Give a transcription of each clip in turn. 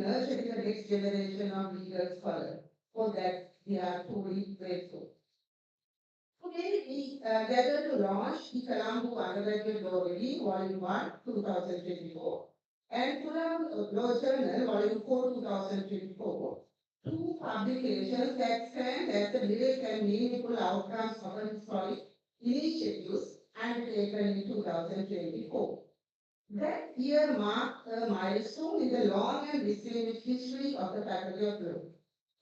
nurturing the next generation of legal scholars. For that, we are truly grateful. Today, we gather to launch the Colombo Undergraduate Law Review, Volume 1, 2024, and Colombo Law Journal, Volume 4, 2024, two publications that stand as the direct and meaningful outcomes of the historic initiatives undertaken in 2024. That year marked a milestone in the long and distinguished history of the Faculty of Law.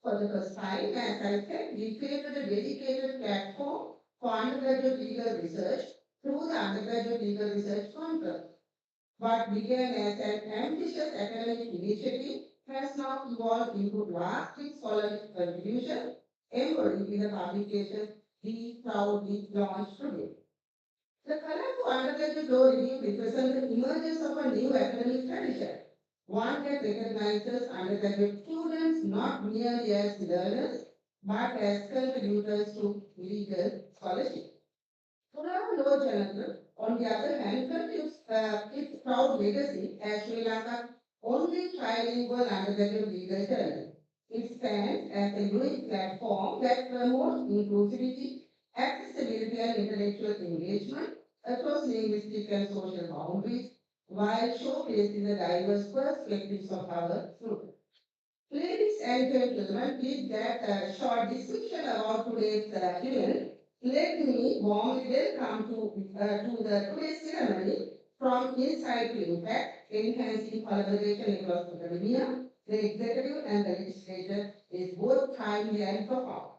For the first time, as I said, we created a dedicated platform for undergraduate legal research through the Undergraduate Legal Research Conference. What began as an ambitious academic initiative has now evolved into lasting scholarly contribution embodied in the publication we proudly launched today. The Colombo Undergraduate Law Review represents the emergence of a new academic tradition, one that recognizes undergraduate students not merely as learners, but as contributors to legal scholarship. Thulawa Law Journal, on the other hand, continues its proud legacy as Sri Lanka's only trilingual undergraduate legal journal. It stands as a unique platform that promotes inclusivity, accessibility, and intellectual engagement across linguistic and social boundaries, while showcasing the diverse perspectives of our students. Ladies and gentlemen, with that short description about today's event, let me warmly welcome to the today's ceremony from Insight to Impact, enhancing collaboration across academia, the executive and the legislature is both timely and profound.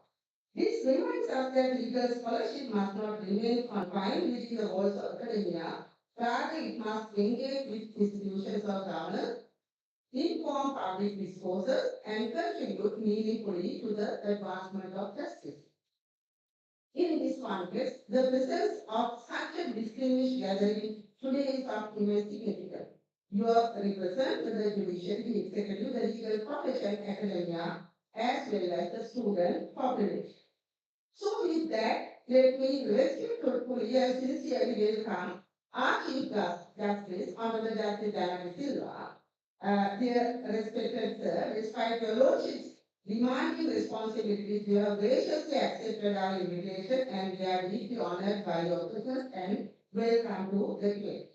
This reminds us that legal scholarship must not remain confined within the walls of academia, rather it must engage with institutions of governance, inform public discourses, and contribute meaningfully to the advancement of justice. In this context, the presence of such a distinguished gathering today is of immense significance. You represent the judiciary, the executive, the legal profession, academia, as well as the student population. So with that, let me respectfully and sincerely welcome our Chief Justice, Honorable Justice Dayarathna. Dear respected sir, despite your lordship's demanding responsibilities, you have graciously accepted our invitation and we are deeply honored by your presence and welcome to the event.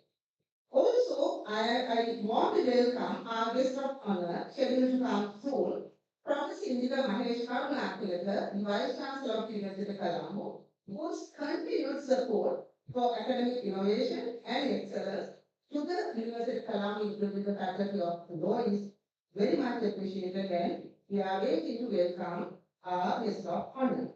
Also, I want to welcome our guest of honor, scheduled to come soon, Professor Indira Mahesh Karunakilaka, the Vice Chancellor of University of Colombo, whose continued support for academic innovation and excellence to the University of Colombo, including the Faculty of Law, is very much appreciated, and we are waiting to welcome our guest of honor.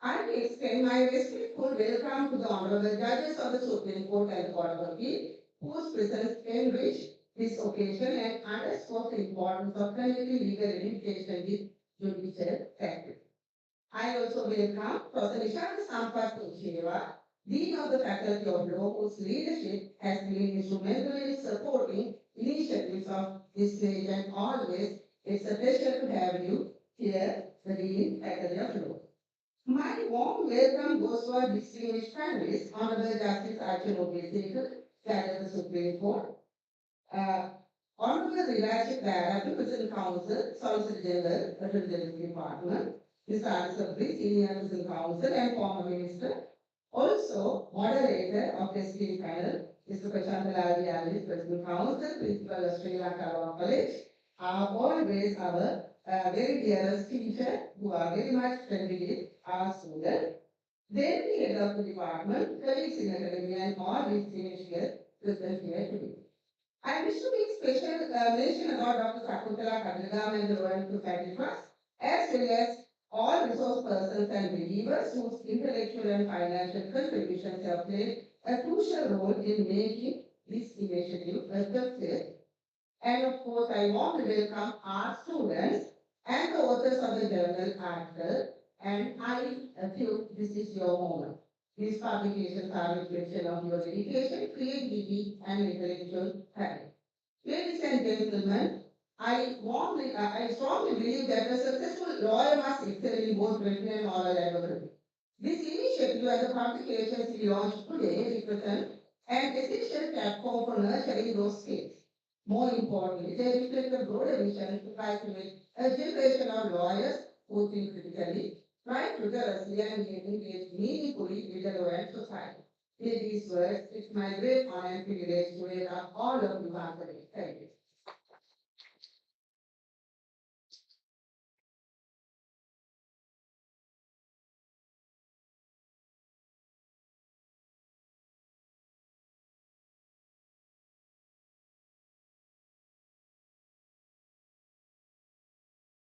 I extend my respectful welcome to the honorable judges of the Supreme Court and the Court of Appeal, whose presence enrich this occasion and underscores the importance of connecting legal education with judicial practice. I also welcome Professor Nishant Sampath, Dean of the Faculty of Law, whose leadership has been instrumental in supporting initiatives of this stage, and always it's a pleasure to have you here, the Dean Faculty of Law. My warm welcome goes to our distinguished panelists, Honorable Justice Arjuna Obeyesekere, Judge of the Supreme Court, Honorable Viraj, Dayarathna, President Counsel, Solicitor General, Representative Department, Mr. Sabri, Senior President Counsel and former Minister. Also, moderator of the esteemed panel, Mr. Prasantha, Alwis, President Counsel, Principal of Sri Lanka Law College, are always our very dearest teacher who are very much friendly with our students. Then the head of the department, colleagues in academia, and all distinguished guests present here today. I wish to make special mention about Dr. Sakuntala Kadagam and the Royal Society Trust, as well as all resource persons and believers whose intellectual and financial contributions have played a crucial role in making this initiative a success. And of course, I want to welcome our students and the authors of the journal article, and I feel this is your moment. These publications are a reflection of your dedication, creativity, and intellectual talent. Ladies and gentlemen, I strongly believe that a successful lawyer must excel in both written and oral advocacy. This initiative and the publications we launched today represent an essential platform for nurturing those skills. More importantly, they reflect a broader vision to cultivate a generation of lawyers who think critically, write rigorously, and engage meaningfully with the law and society. With these words, it's my great honor and privilege to welcome all of you once again. Thank you.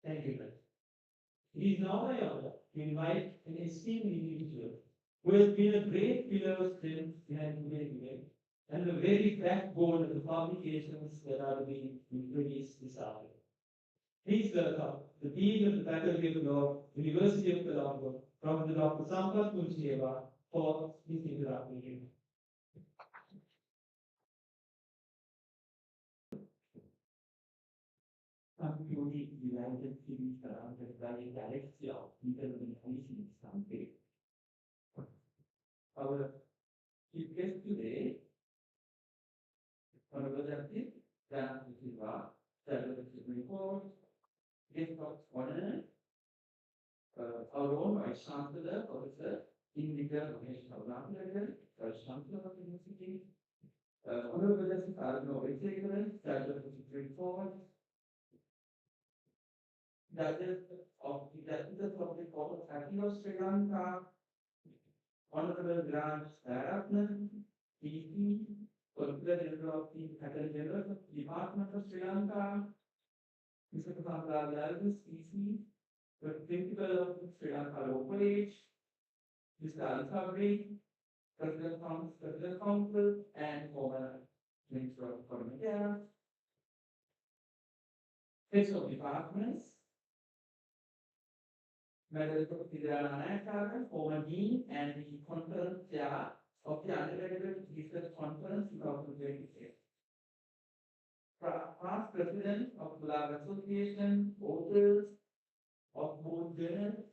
Thank you, Viraj. It is now my honor to invite an esteemed individual who has been a great pillar of strength behind today's event and the very backbone of the publications that are being released this afternoon. Please welcome the Dean of the Faculty of Law, University of Colombo, Professor Dr. Prasantha for his introduction. Concluding United Cities surrounded by a galaxy of interconnections someday. Our chief guest today, Honorable Justice Dayarathna, Supreme Court, guest of honor, our own Vice Chancellor, Professor in legal Undergraduate, Vice Chancellor of the University, Honorable Justice Arjuna Obeyesekere, Judge of the Supreme Court, Justice of the Court of Appeal of Sri Lanka, Honorable Viraj Dayarathna, PC, Solicitor General of the Attorney General of the Department of Sri Lanka, Mr. Prasantha Alwis, PC, the Principal of the Sri Lanka Law College, Mr. Sabri, President Counsel, and former Minister of Foreign Affairs, heads of departments, Madam Lanka, former Dean and the Conference Chair of the Undergraduate Research Conference 2026. Past President of Thulawa Association, authors of both journals,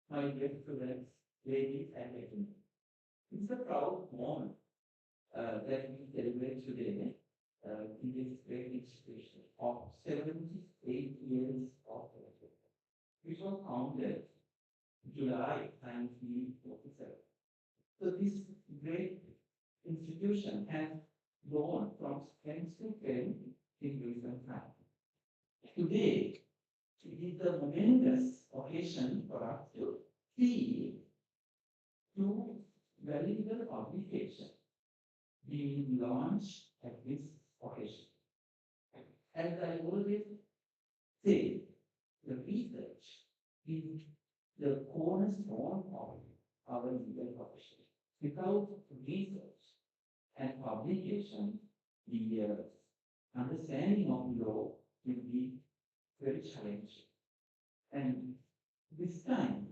my dear students, ladies and gentlemen. It's a proud moment that we celebrate today in this great institution of 78 years of work, which was founded July 1947. So this great institution has grown from strength to strength in recent times. Today, it is a momentous occasion for us to see two valuable publications being launched at this occasion. As I always say, the research is the cornerstone of our legal profession. Without research and publication, the understanding of law will be very challenging. And this time,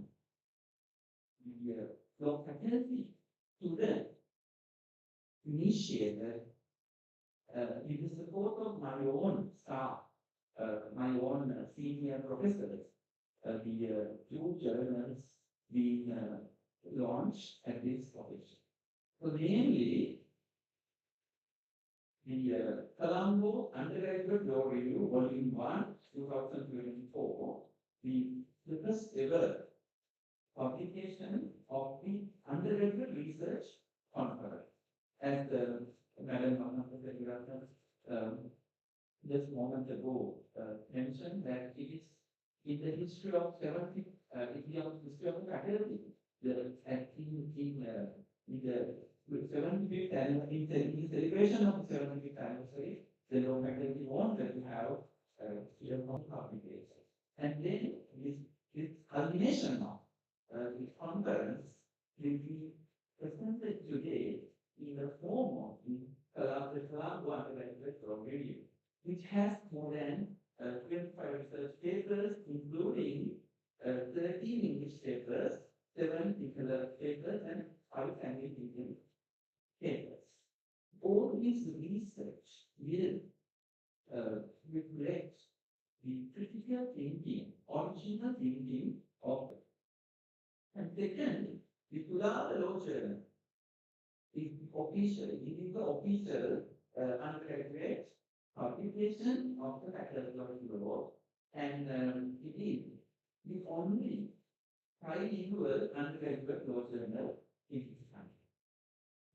the law faculty student initiated with the support of my own staff, my own senior professors, the two journals being launched at this occasion. So namely, the Colombo Undergraduate Law Review, Volume 1, 2024, the first ever publication of the Undergraduate Research Conference. As Madam Dayarathna just moment ago mentioned that it is in the history of 70, history of the faculty, in the 75th anniversary, in celebration of the 75th anniversary, the law faculty wanted to have publication. And then this culmination of this conference will be presented today in the form of the Colombo Undergraduate Law Review, which has more than 25 research papers, including 13 English papers, 7 particular papers, and 5 Anglo-Indian papers. All this research will reflect the critical thinking, original thinking of. And second, the Thulawa Law Journal is official, it is the official undergraduate publication of the faculty of law, and it is the only bilingual undergraduate law journal in this country.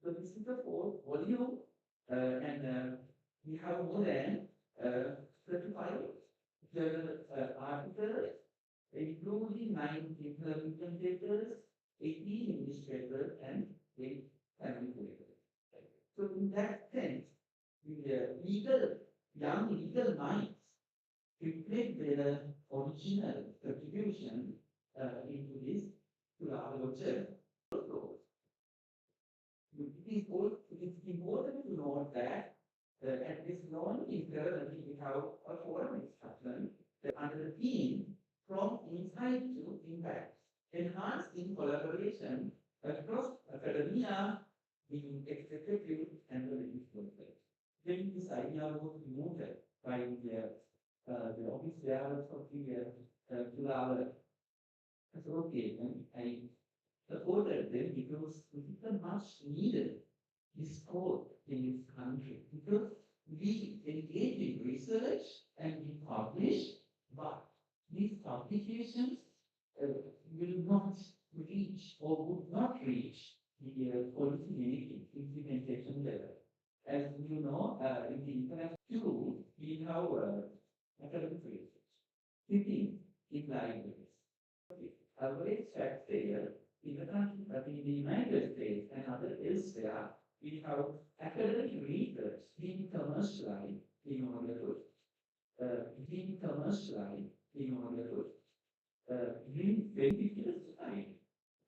So this is the fourth volume, and we have more than 35 journal articles, including 9 implementation papers, 18 English papers, and 8 family papers. So in that sense, the young legal minds reflect their original contribution into this Thulawa church. It is important to note that at this moment in currently we have a forum discussion under the theme from insight to impact, enhancing collaboration across academia, the executive and the legislature. Then this idea was promoted by the office bearers of the Thulawa association. I supported them because it is a much needed discourse in this country because we engage in research and we publish, but these publications will not reach or would not reach the policy making implementation level. As you know, in the international too, we have academic research sitting in libraries. Alwis taxpayer in the country, but in the United States and other elsewhere, we have academic research being commercialized in order to bring benefit to the society.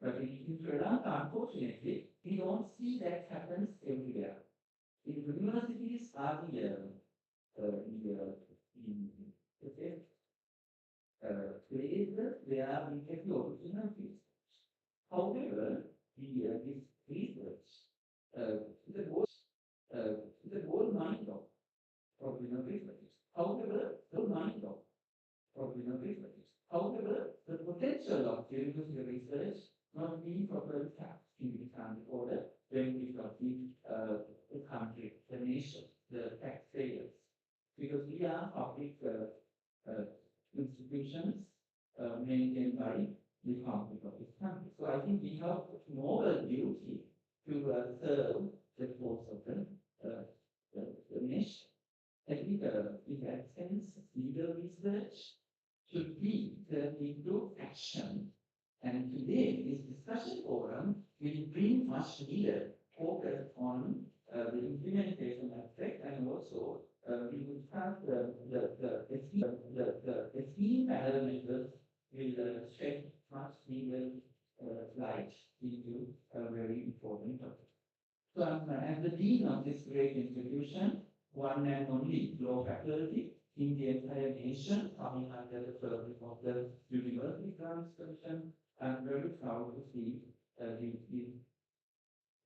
But in Sri Lanka, unfortunately, we don't see that happens everywhere. In the universities are in places where we get the opportunities. However, this research is a gold mine of research. However, However, the potential of university research not being properly tapped in the country order benefit of the country, the nation, the taxpayers, because we are public institutions maintained by the public of this country. So I think we have moral duty to serve the cause of the nation. I think in that sense, legal research should be turned into action. And today, this discussion forum will bring much needed focus on the implementation aspect, and also we will start the esteemed parameters will shed much needed light into a very important topic. So as the dean of this great institution, one and only law faculty in the entire nation, coming under the service of the University Grants Commission, I'm very proud to see the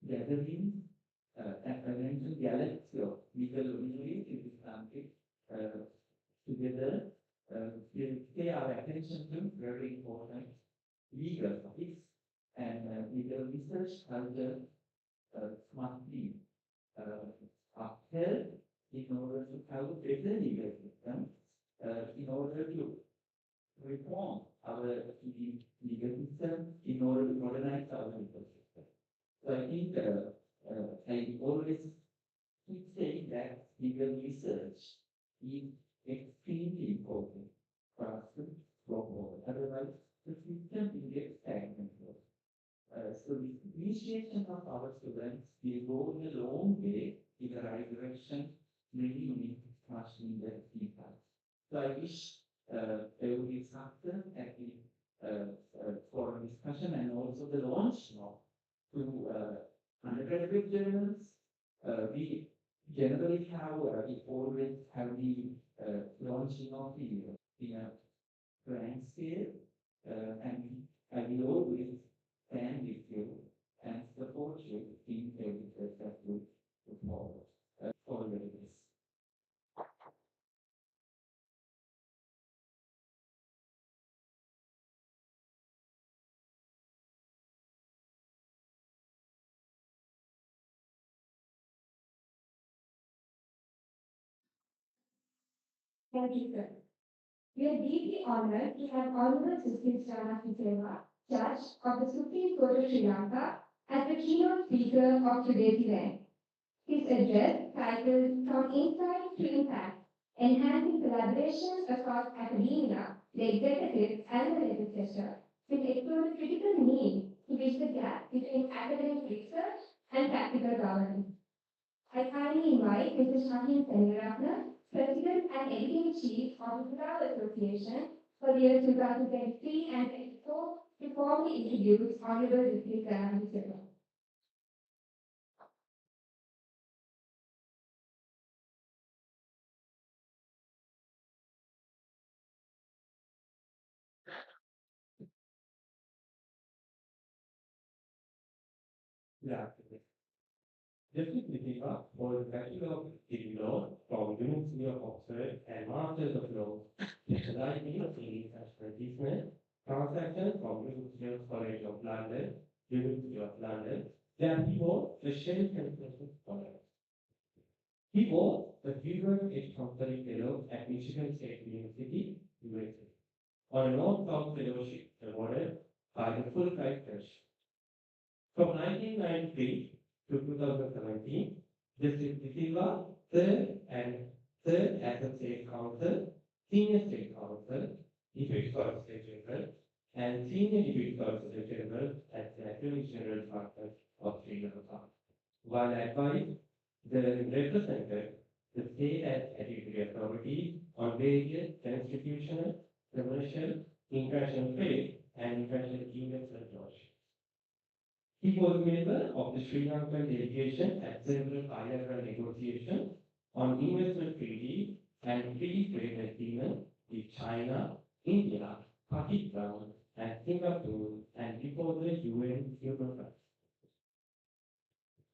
gathering and I mentioned galaxy of legal luminaries in this country together. We pay our attention to very important legal topics, and legal research culture must be upheld in order to have a better legal system, in order to reform our legal system, in order to modernize our legal system. So I think I always keep saying that legal research is extremely important for us to go forward. Otherwise, the system will get stagnant. So the appreciation of our students will go in a long way in the right direction, really much needed feedback. So I wish there will be success at the forum discussion and also the launch of two undergraduate journals. We generally have, we always have the launching of the in a grand scale, and I will always stand with you and support you in every that we put forward for your this. Thank you, sir. We are deeply honored to have Honorable Justice Thulawa, Judge of the Supreme Court of Sri Lanka, as the keynote speaker of today's event. His address, titled From Insight to Impact, Enhancing Collaboration Across Academia, the Executive and the Legislature, will explore the critical need to bridge the gap between academic research and practical governance. I kindly invite Mr. Dayarathna, President and Editor-in-Chief of the Thulawa Association for the year 2023 and 2024 to formally introduce Honorable Justice Lanka. Yeah. Justice Nitika was Bachelor of Civil Law from University of Oxford and Masters of Law, specializing in international business, transactions from University College of London, University of London. Then he was the Shell Consulting Scholar. He was the Viraj Consulting Fellow at Michigan State University, USA, on a North-South Fellowship awarded by the Fulbright Fellowship. From 1993 to 2017, Justice Silva served as a state counsel, senior state counsel, deputy solicitor general, and senior deputy solicitor general at the Attorney General's Office of Sri Lanka, while advised represented the state and statutory authorities on various constitutional, commercial, international trade, and international investment laws. He was a member of the Sri Lankan delegation at several bilateral negotiations on investment treaties and free trade agreements with China, India, Pakistan, and Singapore, and before the UN Human Rights.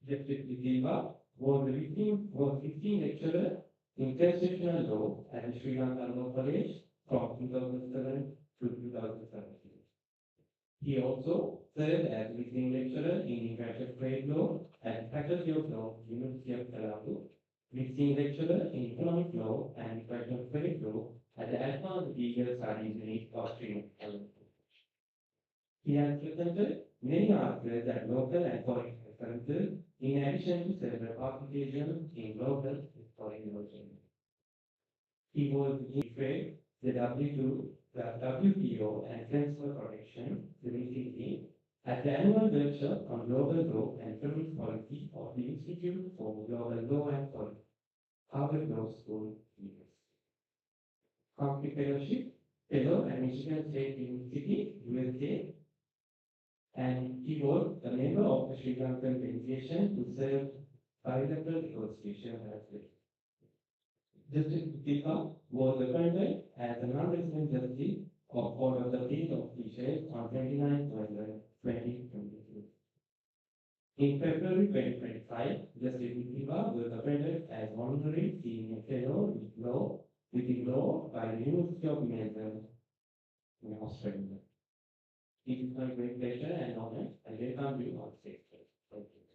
Justice Silva was visiting lecturer in constitutional law at the Sri Lankan Law College from 2007 to 2017. He also served as visiting lecturer in international trade law at Faculty of Law, University of Colombo, visiting lecturer in economic law and international trade law at the Advanced Legal Studies Unit of Sri Lanka. He has presented many articles at local and foreign conferences, in addition to several publications in local and foreign relations. He was in trade, the WTO and Consumer Protection, WTO, at the annual workshop on global law and criminal policy of the Institute for Global Law and Policy, Harvard Law School, US. Humphrey Fellowship, Fellow at Michigan State University, USA, and he was a member of the Sri Lankan delegation to serve bilateral negotiations as well. Justice Tika was appointed as a non-resident justice of Court of the Appeal of Teachers on 29 November 2022. In February 2025, Justice Tika was appointed as honorary senior fellow within law by the University of Melbourne in Australia. It is my great pleasure and honor I welcome you on stage. Thank you.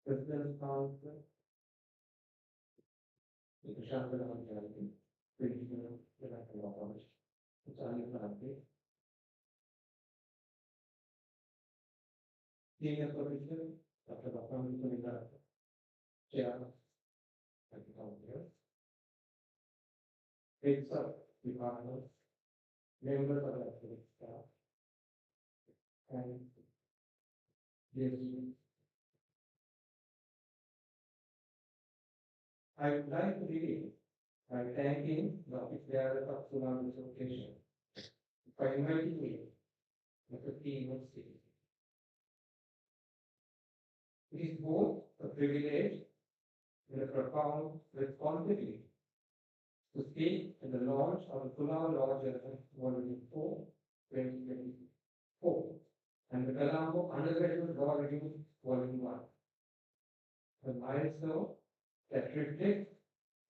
President Council, the Shankar Undergraduate, Senior Solicitor, Dr. Prasantha, Chair of the Council, heads of departments, members of the academic staff, and dear students. I would like to begin by thanking the officials of Thulawa Association for inviting me as a keynote speaker. It is both a privilege and a profound responsibility to speak at the launch of the Thulawa Law Journal Volume 4, 2024, and the Colombo Undergraduate Law Review Volume 1, a milestone that reflects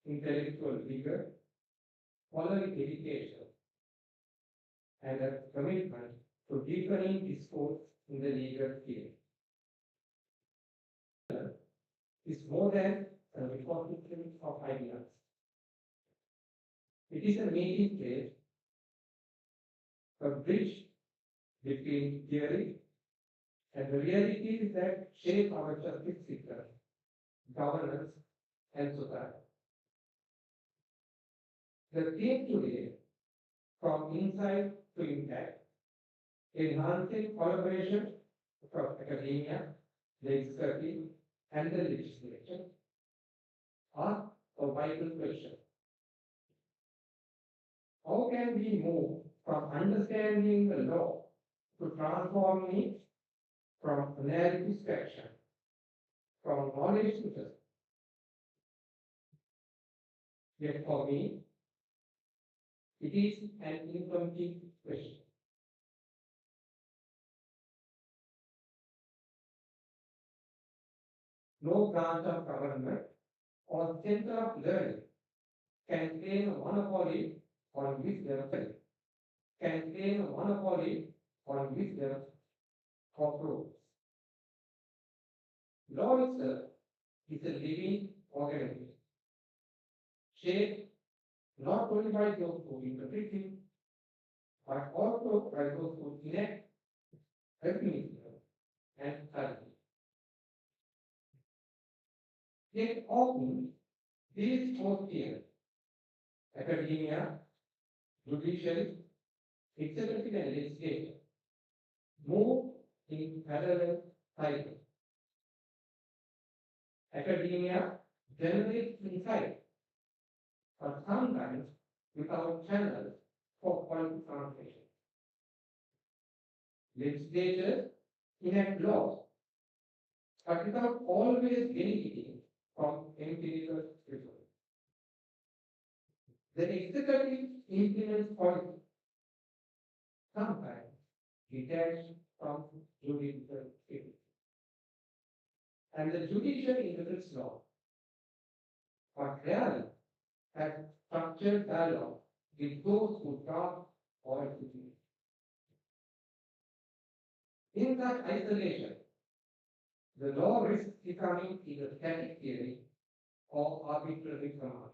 intellectual vigor, following education, and a commitment to deepening discourse in the legal field. Is more than a repository of ideas. It is a meeting place, a bridge between theory and the realities that shape our justice system, governance, and society. The theme today, from insight to impact, enhancing collaboration across academia, legislature, and the legislature, are a vital question. How can we move from understanding the law to transforming it from analysis to action, from knowledge to justice? Yet for me, it is an incomplete question. No branch of government or center of learning can claim a monopoly on wisdom, can claim a monopoly on wisdom for rules. Law itself is a living organism, shaped not only by those who interpret it, but also by those who enact, administer, and study. Yet often, these four spheres, academia, judiciary, executive and legislature, move in parallel cycles. Academia generates insight, but sometimes without channels for policy translation. Legislatures enact laws, but without always benefiting from empirical results. The executive implements policy, sometimes detached from judicial activity. And the judiciary interprets law, but rarely has structured dialogue with those who draft or execute. In that isolation, the law risks becoming either static theory or arbitrary command.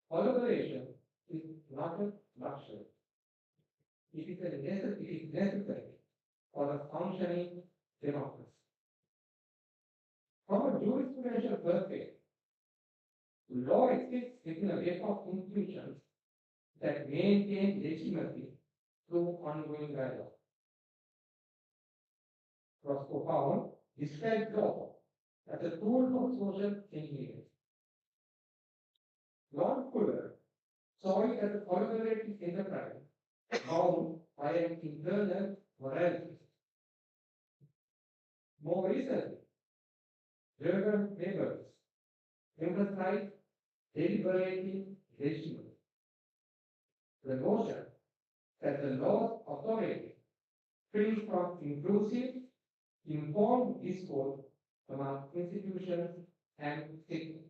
Collaboration is not a luxury. It is necessary for a functioning democracy. From a jurisprudential perspective, law exists within a web of institutions that maintain legitimacy through ongoing dialogue. Roscoe Pound described law as a tool for social engineering. Lord Fuller saw it as a collaborative enterprise bound by an internal morality. More recently, German neighbors emphasized deliberating legitimacy. The notion that the law's authority springs from inclusive, informed discourse among institutions and citizens.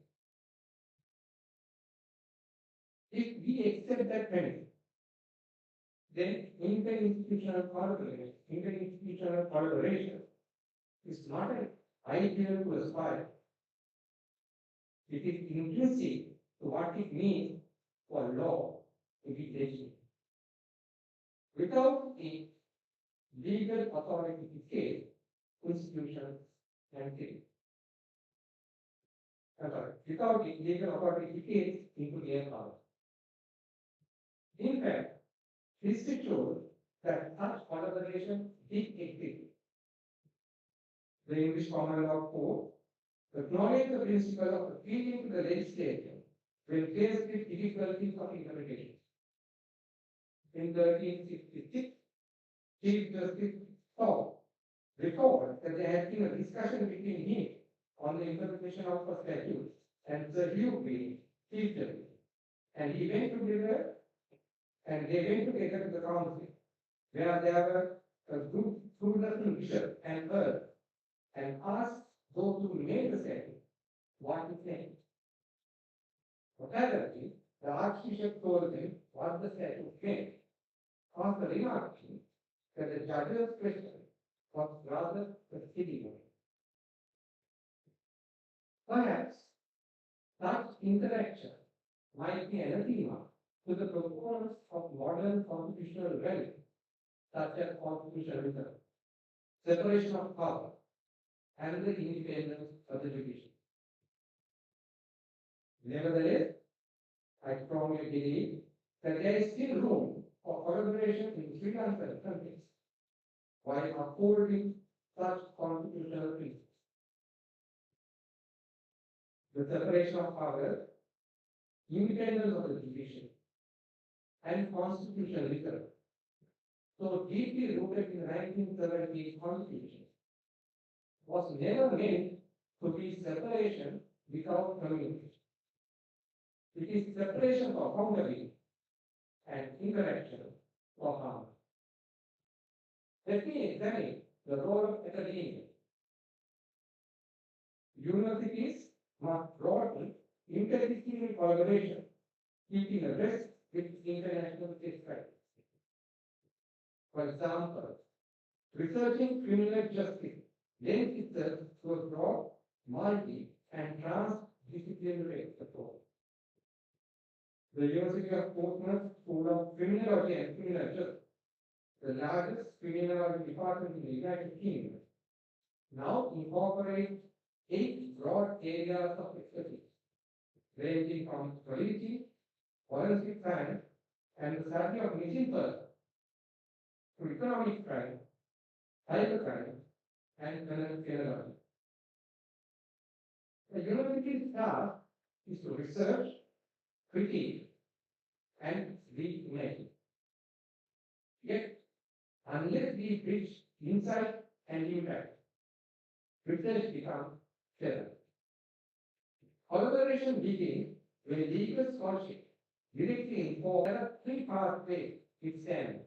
If we accept that premise, then interinstitutional collaboration is not an ideal to aspire. It is inclusive to what it means for law to be legitimate. Without a legal authority to case, institutions and case. Without a legal authority to case into their power. In fact, history shows that such collaboration did exist. The English common law code acknowledged the principle of appealing to the legislature when faced with difficulties of interpretation. In 1366, Chief Justice Thor recalled that there had been a discussion between him on the interpretation of a statute and Sir Hugh Green, Chief Justice, and he went together and they went together to the council, where there were a group, 2 bishops and earls, and asked those who made the statute what it meant. Apparently, the Archbishop told them what the statute meant, after remarking that the judge's question was rather a silly one. Perhaps such interaction might be anathema to the proponents of modern constitutional values, such as constitutionalism, separation of power, and the independence of the judiciary. Nevertheless, I strongly believe that there is still room for collaboration in Sri Lankan countries while upholding such constitutional principles. The separation of powers, independence of the judiciary, and constitutionalism, so deeply rooted in the 1978 Constitution, was never meant to be separation without communication. It is separation for boundary and interaction for harm. Let me examine the role of academia. Universities must broaden interdisciplinary collaboration, keeping abreast with international best practice. For example, researching criminal justice lends itself to a broad, multi, and transdisciplinary approach. The University of Portsmouth School of Criminology and Criminal Justice, the largest criminology department in the United Kingdom, now incorporates 8 broad areas of expertise, ranging from policy, forensic science, and the study of missing persons, to economic crime, cybercrime, and criminology. The university's task is to research, critique, and reimagine. Yet, unless we bridge insight and impact, research becomes clever. Collaboration begins when legal scholarship directly informs. There are 3 pathways it stands.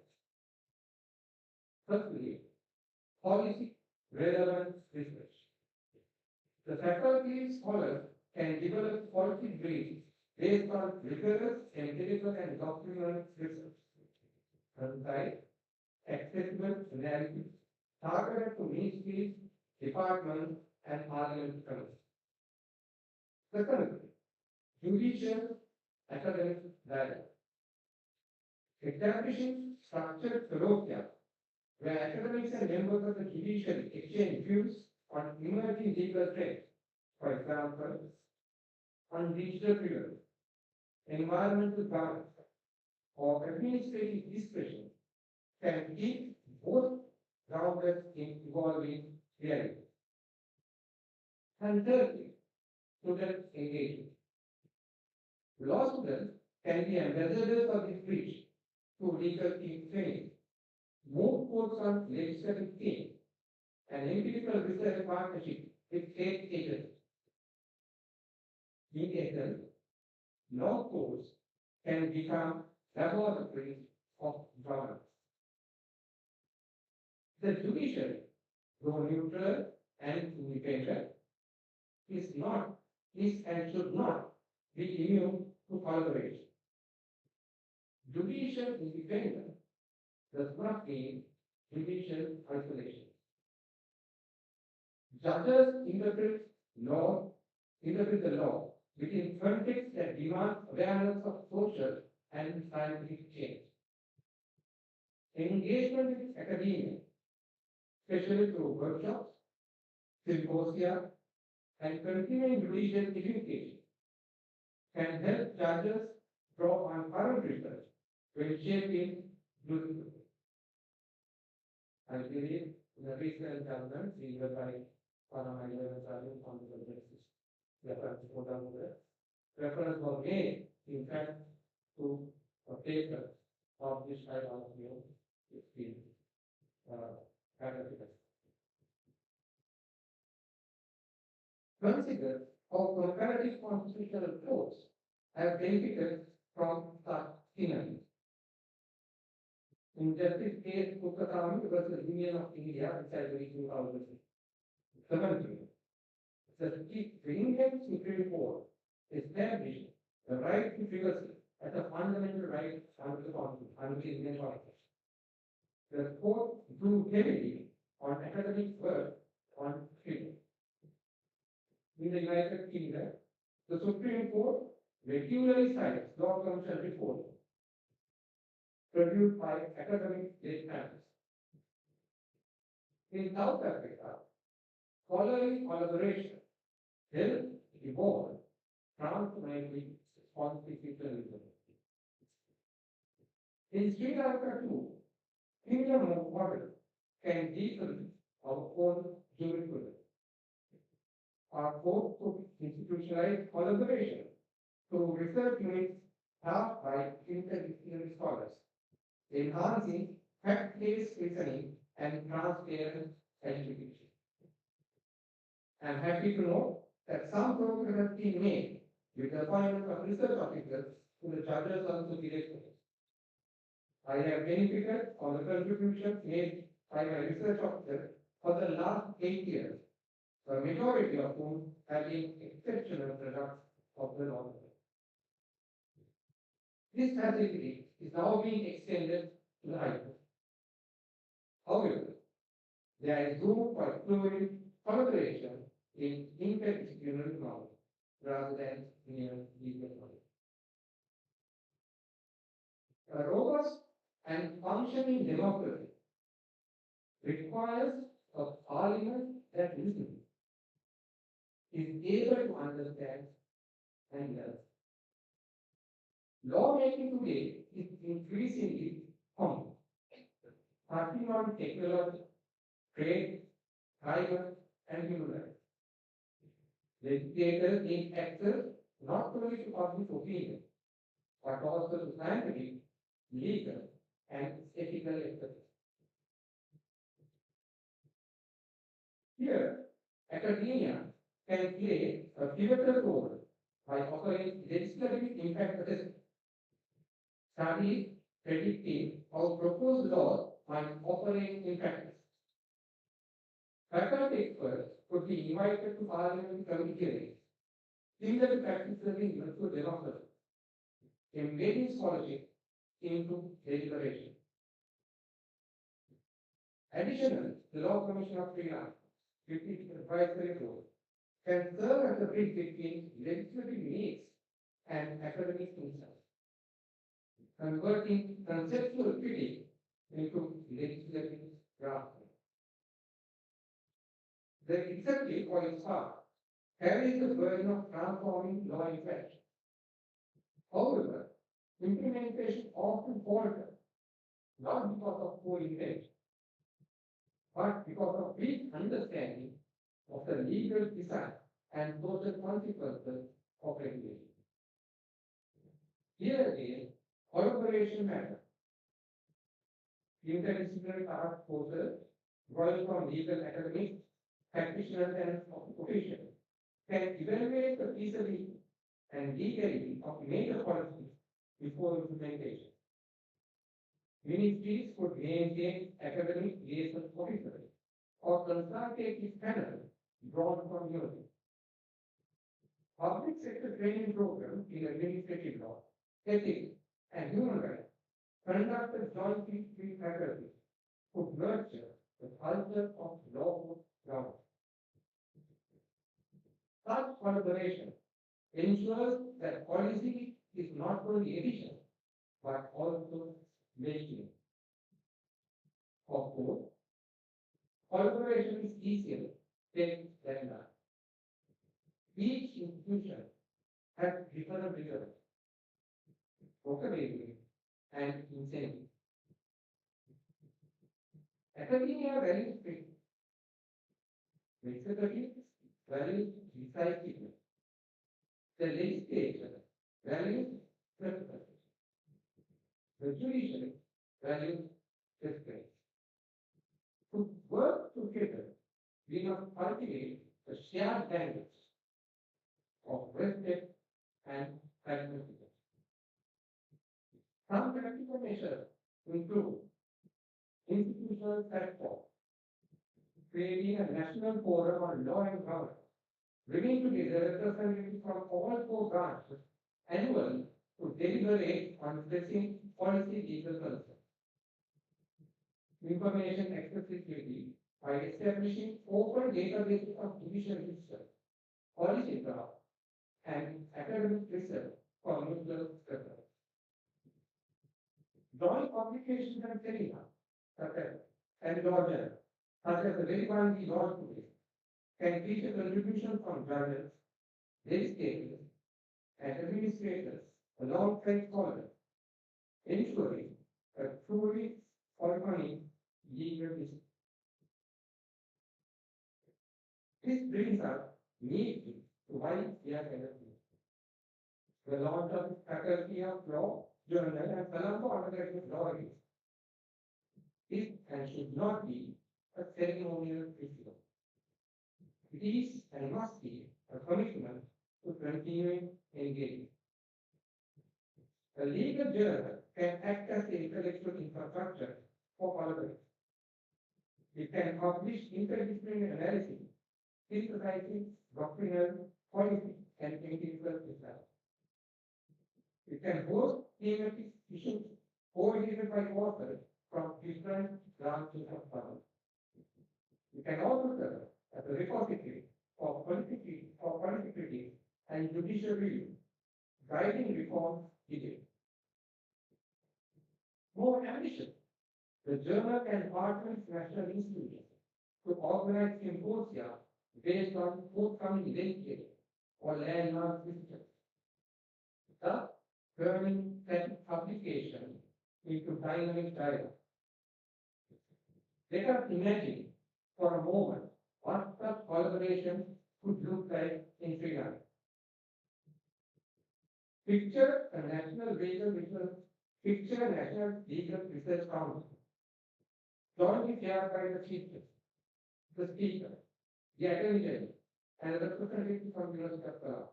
Firstly, policy relevant research. The faculty scholars can develop policy briefs based on rigorous empirical and doctrinal research. Concise, accessible analysis targeted to ministries, departments, and parliament committees. Secondly, judicial academic dialogue. Establishing structured fellowship where academics and members of the judiciary exchange views on emerging legal trends, for example, on digital freedom, environmental governance, or administrative discretion, can keep both grounded in evolving realities. And thirdly, student engagement. Law students can be ambassadors of this bridge through legal team training, move courts on legislative themes, and empirical research partnership with state agencies. In essence, law courts can become laboratories of governance. The judiciary, though neutral and independent, is and should not be immune to collaboration. Judicial independence does not mean judicial isolation. Judges interpret the law within contexts that demand awareness of social and scientific change. Engagement with academia, especially through workshops, symposia, and continuing judicial education, can help judges draw on current research when shaping jurisprudence. I believe the recent judgments either by Panama judges on the basis reference was made, in fact, to a paper published by Alwis, it's been analytical. Consider how comparative constitutional courts have benefited from such synergy. In Justice case Kukatami versus Union of India, decided in 2017, the Indian Supreme Court established the right to privacy as a fundamental right under the Constitution, under the Indian Constitution. The court drew heavily on academic work on freedom. In the United Kingdom, the Supreme Court regularly cites Law Commission reports produced by academic state panels. In South Africa, scholarly collaboration helped evolve transformative constitutionalism. In Sri Lanka too, similar model can deepen our own jurisprudence. Our court could institutionalize collaboration through research units staffed by interdisciplinary scholars, enhancing fact-based reasoning and transparent education. I am happy to know that some progress has been made with the appointment of research officers to the judges of the directorate. I have benefited from the contributions made by my research officers for the last 8 years, the majority of whom have been exceptional products of the law. This facility is now being extended to the High Court. However, there is room for fluid collaboration in interdisciplinary knowledge rather than mere legal knowledge. A robust and functioning democracy requires a parliament that listens, is able to understand and learn. Lawmaking today is increasingly common, touching on technology, trade, climate, and human rights. Legislators need access not only to public opinion, but also to scientific, legal, and ethical expertise. Here, academia can play a pivotal role by offering legislative impact assessment, studies predicting how proposed laws might operate in practice. Faculty experts could be invited to parliamentary committee hearings, similar to practices in virtual democracy, embedding scholarship into deliberation. Additionally, the Law Commission of Sri Lanka, with its advisory role, can serve as a bridge between legislative needs and academic insights, converting conceptual critique into legislative drafting. The executive, for its part, carries the burden of transforming law in fact. However, implementation often falters, not because of poor intent, but because of weak understanding of the legal design and social consequences of regulation. Here again, collaboration matters. Interdisciplinary task forces, drawing from legal academics, practitioners, and officials, can evaluate the feasibility and legality of major policies before implementation. Ministries could maintain academic liaison officers or consultative panels drawn from universities. Public sector training programs in administrative law, ethics, and human rights conducted jointly with faculty could nurture the culture of lawful government. Such collaboration ensures that policy is not only efficient but also making. Of course, collaboration is easier than that. Each institution has different rigors, vocabulary, and incentives. Academia values strict, legislature values recycling, the legislature values preference, the judiciary values restraint. To work together, we must cultivate a shared language of respect and pragmatism. Some practical measures include institutional platform, creating a national forum on law and governance, bringing together representatives from all four branches annually to deliberate on pressing policy legal concerns. Information accessibility by establishing open databases of judicial research, policy draft, and academic research for mutual reference. Joint publications and seminars, such as and law journals, such as the very one we launched today, can feature contributions from journals, legislators, and administrators alongside scholars, ensuring a truly organic legal system. This brings us neatly to why we are gathered here. The launch of the Faculty of Law Journal and Colombo Undergraduate Law Review is and should not be a ceremonial issue. It is and must be a commitment to continuing engagement. A legal journal can act as the intellectual infrastructure for collaboration. It can publish interdisciplinary analysis, synthesizing doctrinal, policy, and empirical results. It can host thematic issues coordinated by authors from different branches of government. It can also serve as a repository for policy critics and judicial review, guiding reform debate. More ambitious, the journal can partner with national institutions to organize symposia based on forthcoming legislative or landmark decisions, thus turning that publication into dynamic dialogue. Let us imagine for a moment what such collaboration could look like in Sri Lanka. Picture a National Legal Research Council, jointly chaired by the Chief Justice, the Speaker, the Attorney General, and the representative from the University of Colombo.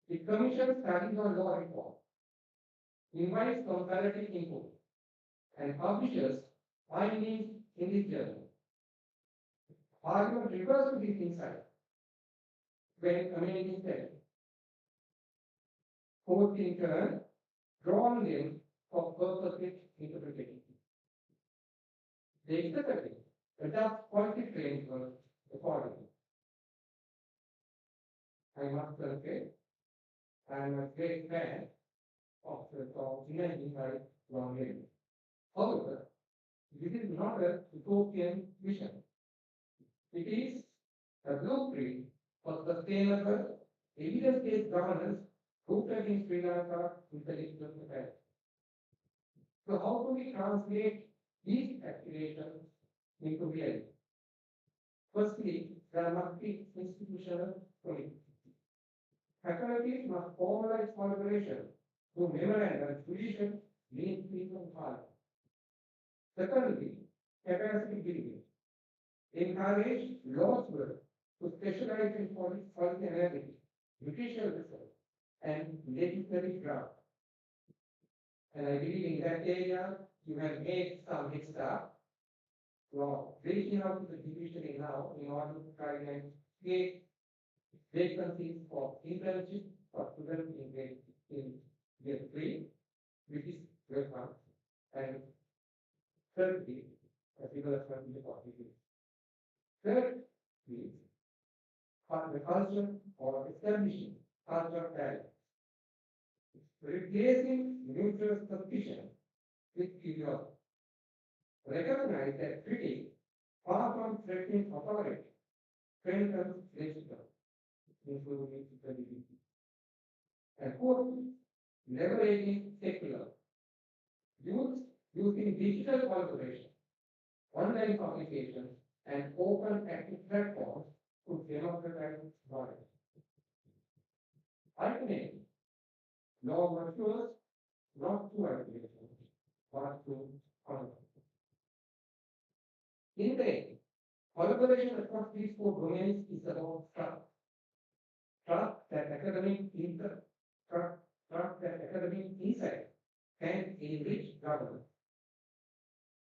It commissions studies on law reform, invites comparative input, and publishes findings in this journal. Parliament refers to these insights when amending text. Courts in turn draw on them for purposive interpretation. The executive adopts policy framework accordingly. I must confess, I am a great fan of the imagined by long living. However, this is not a utopian vision. It is a blueprint for sustainable, evidence-based governance rooted in Sri Lanka intellectual society. So how do we translate these aspirations into reality? Firstly, there must be institutional commitment. Faculties must formalize collaboration through memoranda, judicial, ministries, and parliament. Secondly, capacity building. Encourage law students to specialize in policy analysis, judicial research, and legislative draft. And I believe in that area, you have made some head start. Now, reaching out to the judiciary now in order to try and create vacancies for internship for students in year 3, which is welcome. And thirdly, as we will explain in the positive. Third is the culture or establishing cultural talent. replacing mutual suspicion with curiosity. Recognize that critics, far from threatening authority, strengthens legislature, including the DPP. And fourth, leveraging secular use using digital collaboration, online publication, and open access platforms to democratize knowledge. Ultimately, law matures not through isolation, but through collaboration. In the end, collaboration across these four domains is about trust. Trust that academic insight can enrich governance.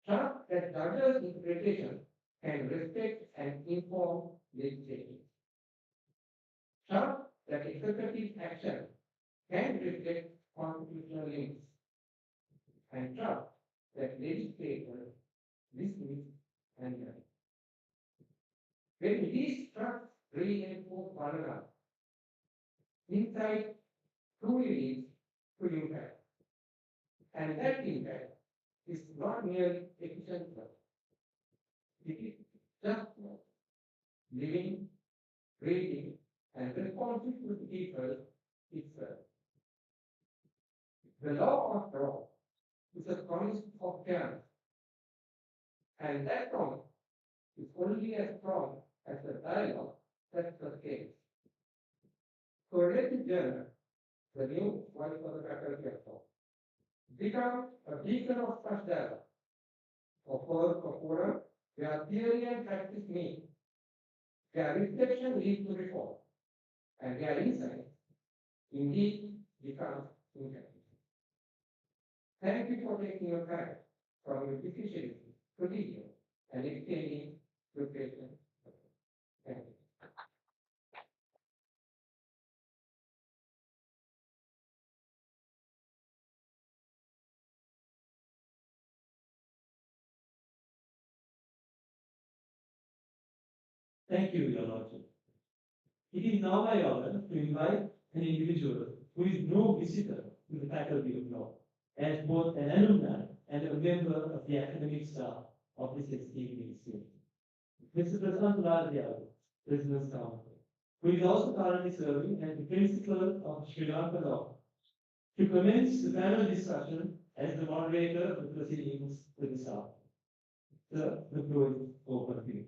Trust that diverse interpretation can respect and inform legislation. Trust that executive action can reflect constitutional limits. And trust that legislators listen and learn. When these trusts reinforce one another, insight truly leads to impact. And that impact is not merely efficient work. It is just work. Living, breathing, and responsive to the people itself. The law of law is a promise of fairness. And that promise is only as strong as the dialogue that sustains. So let me journal the new voice of the faculty of law. Become a beacon of such dialogue, a forum where theory and practice meet, where reflection leads to reform, and where insight indeed becomes intelligence. Thank you for taking your time from your decision to lead and extending your patience. Thank you. Thank you, Your Lordship. It is now my honor to invite an individual who is no visitor to the Faculty of Law, as both an alumni and a member of the academic staff of this esteemed institute. Mr. Prasantha, Business Counsel, who is also currently serving as the principal of Sri Lanka Law, to commence the panel discussion as the moderator of the proceedings to the staff. Sir, the floor is open to you.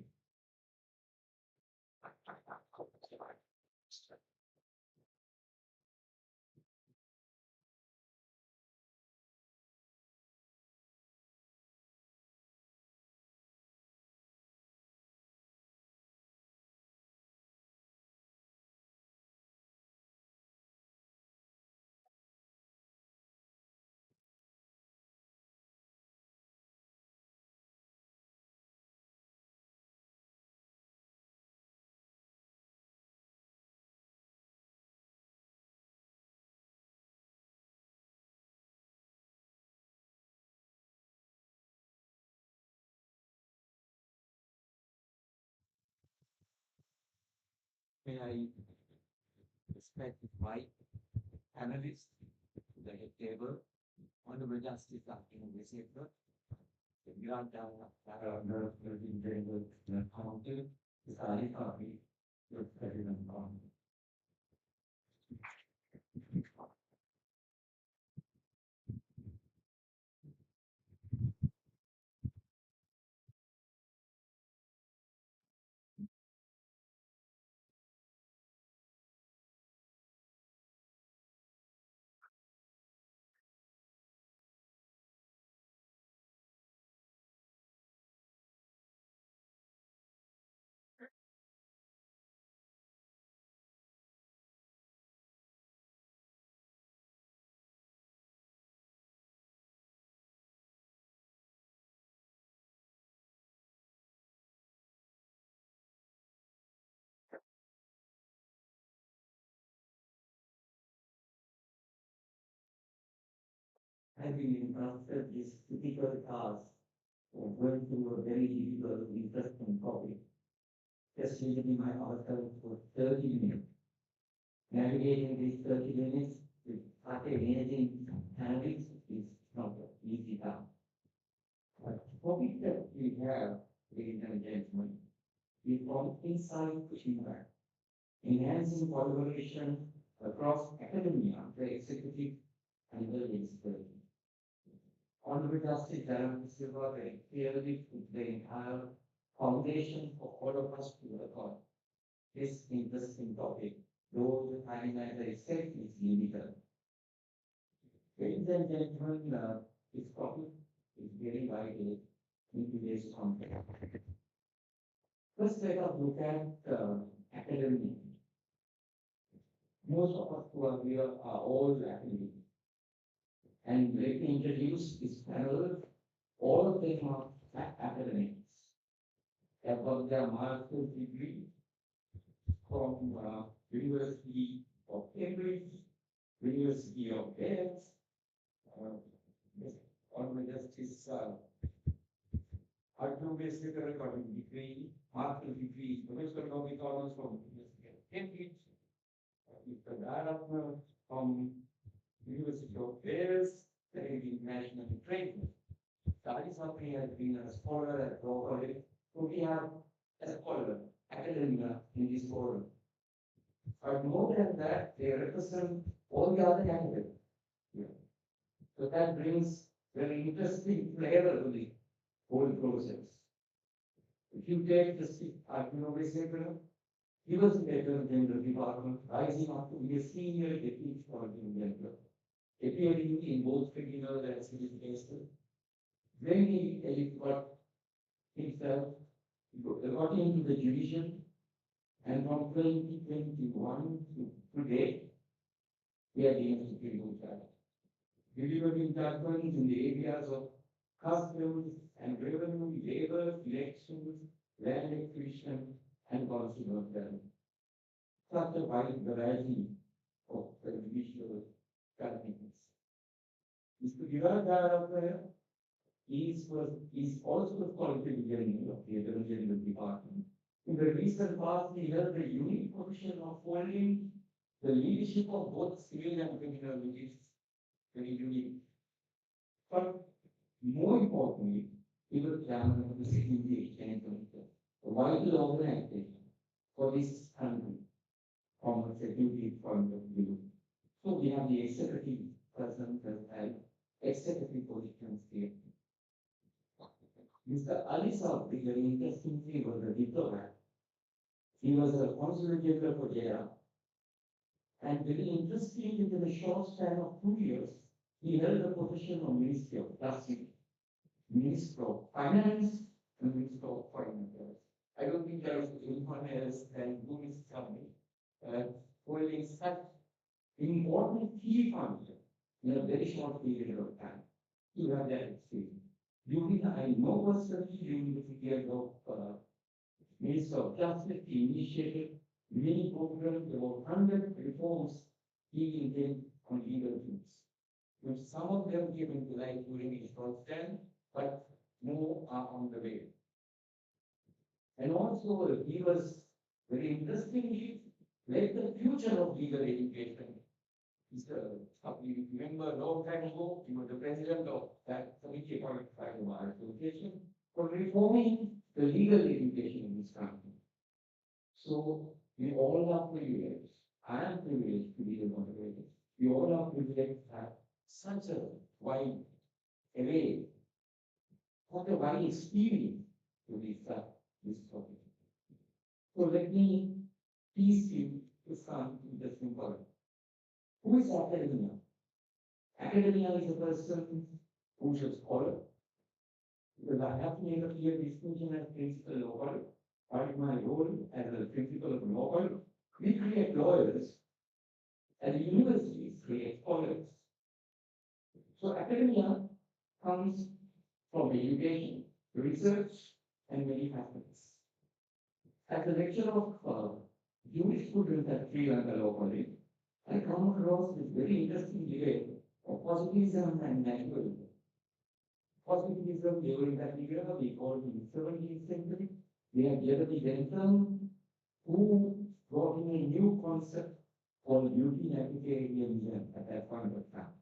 May I respect my panelists to the head table, Honorable Justice Obeyesekere, the Viraj in General Counsel, Sabri, the President of Having encountered this typical task of going through a very difficult, interesting topic, just leaving my ourselves for 30 minutes, navigating these 30 minutes with started managing families is not an easy task. But the topic that we have, ladies and gentlemen, is from inside to impact, enhancing collaboration across academia, the executive, and the legislature. Honorable Justice Dayarathna very clearly put the entire foundation for all of us to work on this interesting topic, though the timeline itself is limited. Ladies and gentlemen, this topic is very vital in today's context. First, let us look at academia. Most of us who are here are all academics. And let me introduce this panel. All of them are academics. They have got their master's degree from University of Cambridge, University of Wales, Honorable Justice Obeyesekere got a degree, master's degree in professional economic honors from University of Cambridge, Mr. Dayarathna from University of Wales, studying international trade. Sabri has been a scholar at law college, so we have a scholar, academia in this forum. But more than that, they represent all the other academics. Yeah. So that brings very interesting flavor to the whole process. If you take the Arjuna Obeyesekere, he was in the Attorney General Department, rising up to be a senior deputy Attorney General, appearing in both criminal and civil cases. Then he got himself, got into the judicial, and from 2021 to today, we are being Supreme Court judge. Delivering judgments in the areas of customs and revenue, labor, elections, land acquisition, and consumer affairs. Such a wide variety of the judicial judgments. Mr. Viraj is also the qualified general of the Attorney General Department. In the recent past, he held the unique position of holding the leadership of both civil and criminal, which is very unique. But more importantly, he was chairman of the Security Exchange Committee, a vital organization for this country from a security point of view. So we have the executive person and executive positions here. Mr. Sabri, very interestingly, was a diplomat. He was a consul general for Dayarathna. And very interestingly, in a short span of 2 years, he held the position of Minister of Justice, Minister of Finance, and Minister of Foreign Affairs. I don't think there is anyone else than Mr. Sabri holding such important key function in a very short period of time. You have that experience. I know personally during the period of Minister of Justice, he initiated many programs, about 100 reforms he intended on legal fields. Which some of them came into life during his first term, but more are on the way. And also, he was very interestingly led the future of legal education. Mr. Sabri, if you remember a long time ago, he was the president of that committee appointed by the Bar Association for reforming the legal education in this country. So we all are privileged. I am privileged to be the moderator. We all are privileged to have such a wide array, such a wide experience to this topic. So let me tease you with some interesting point. Who is academia? Academia is a person who is a scholar. Because I have made a clear distinction as principal lawyer, or in my role as a principal of lawyer, we create lawyers, and the universities create scholars. So academia comes from education, research, and many facets. As a lecturer of Jewish students at Sri Lanka Law College, I come across this very interesting debate of positivism and naturalism. Positivism during that era, we called in the 17th century, we had Jeremy Bentham, who brought in a new concept called utilitarianism at that point of time.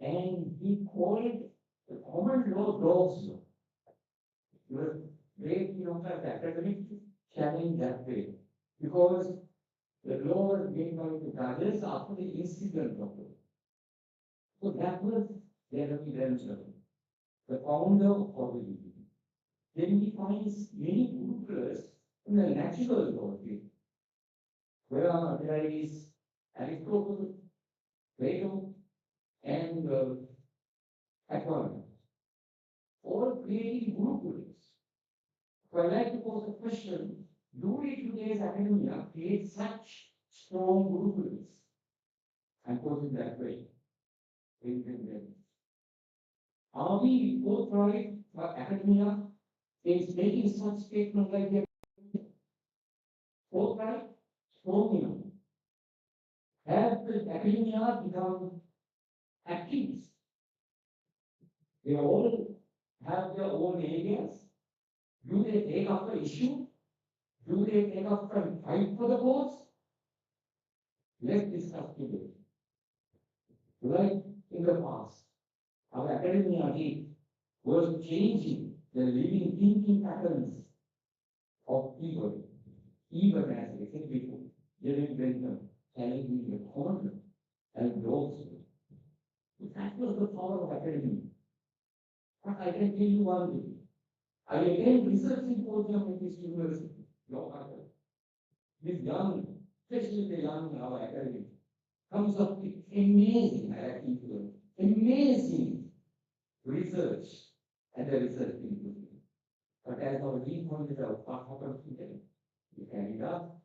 And he called the common law dogs law. He was great, the academic challenge that way. Because the law was made by the judges after the incident of the law. So that was Jeremy Renzel, the founder of probability. Then he finds many Gurukulas in the natural law field, where there is Aristotle, Plato, and Aquinas, all creating Gurukulas. So I like to pose a question, do we today's academia create such strong Gurukulas? And pose it that way. Are we forthright for academia is making such statements like that? Forthright, strong enough. Have the academia become activists? They all have their own areas. Do they take up the issue? Do they take up and fight for the cause? Let's discuss today. Like in the past, our academia was changing the living thinking patterns of people, even as I said before, during the challenging the common and dogs. That was the power of academia. But I can tell you one thing. I attend research symposium in this university, law faculty. This young, especially the young in our academy, comes up with amazing, amazing research and the research people. But as our dean pointed out, what happens to them? You carry it up.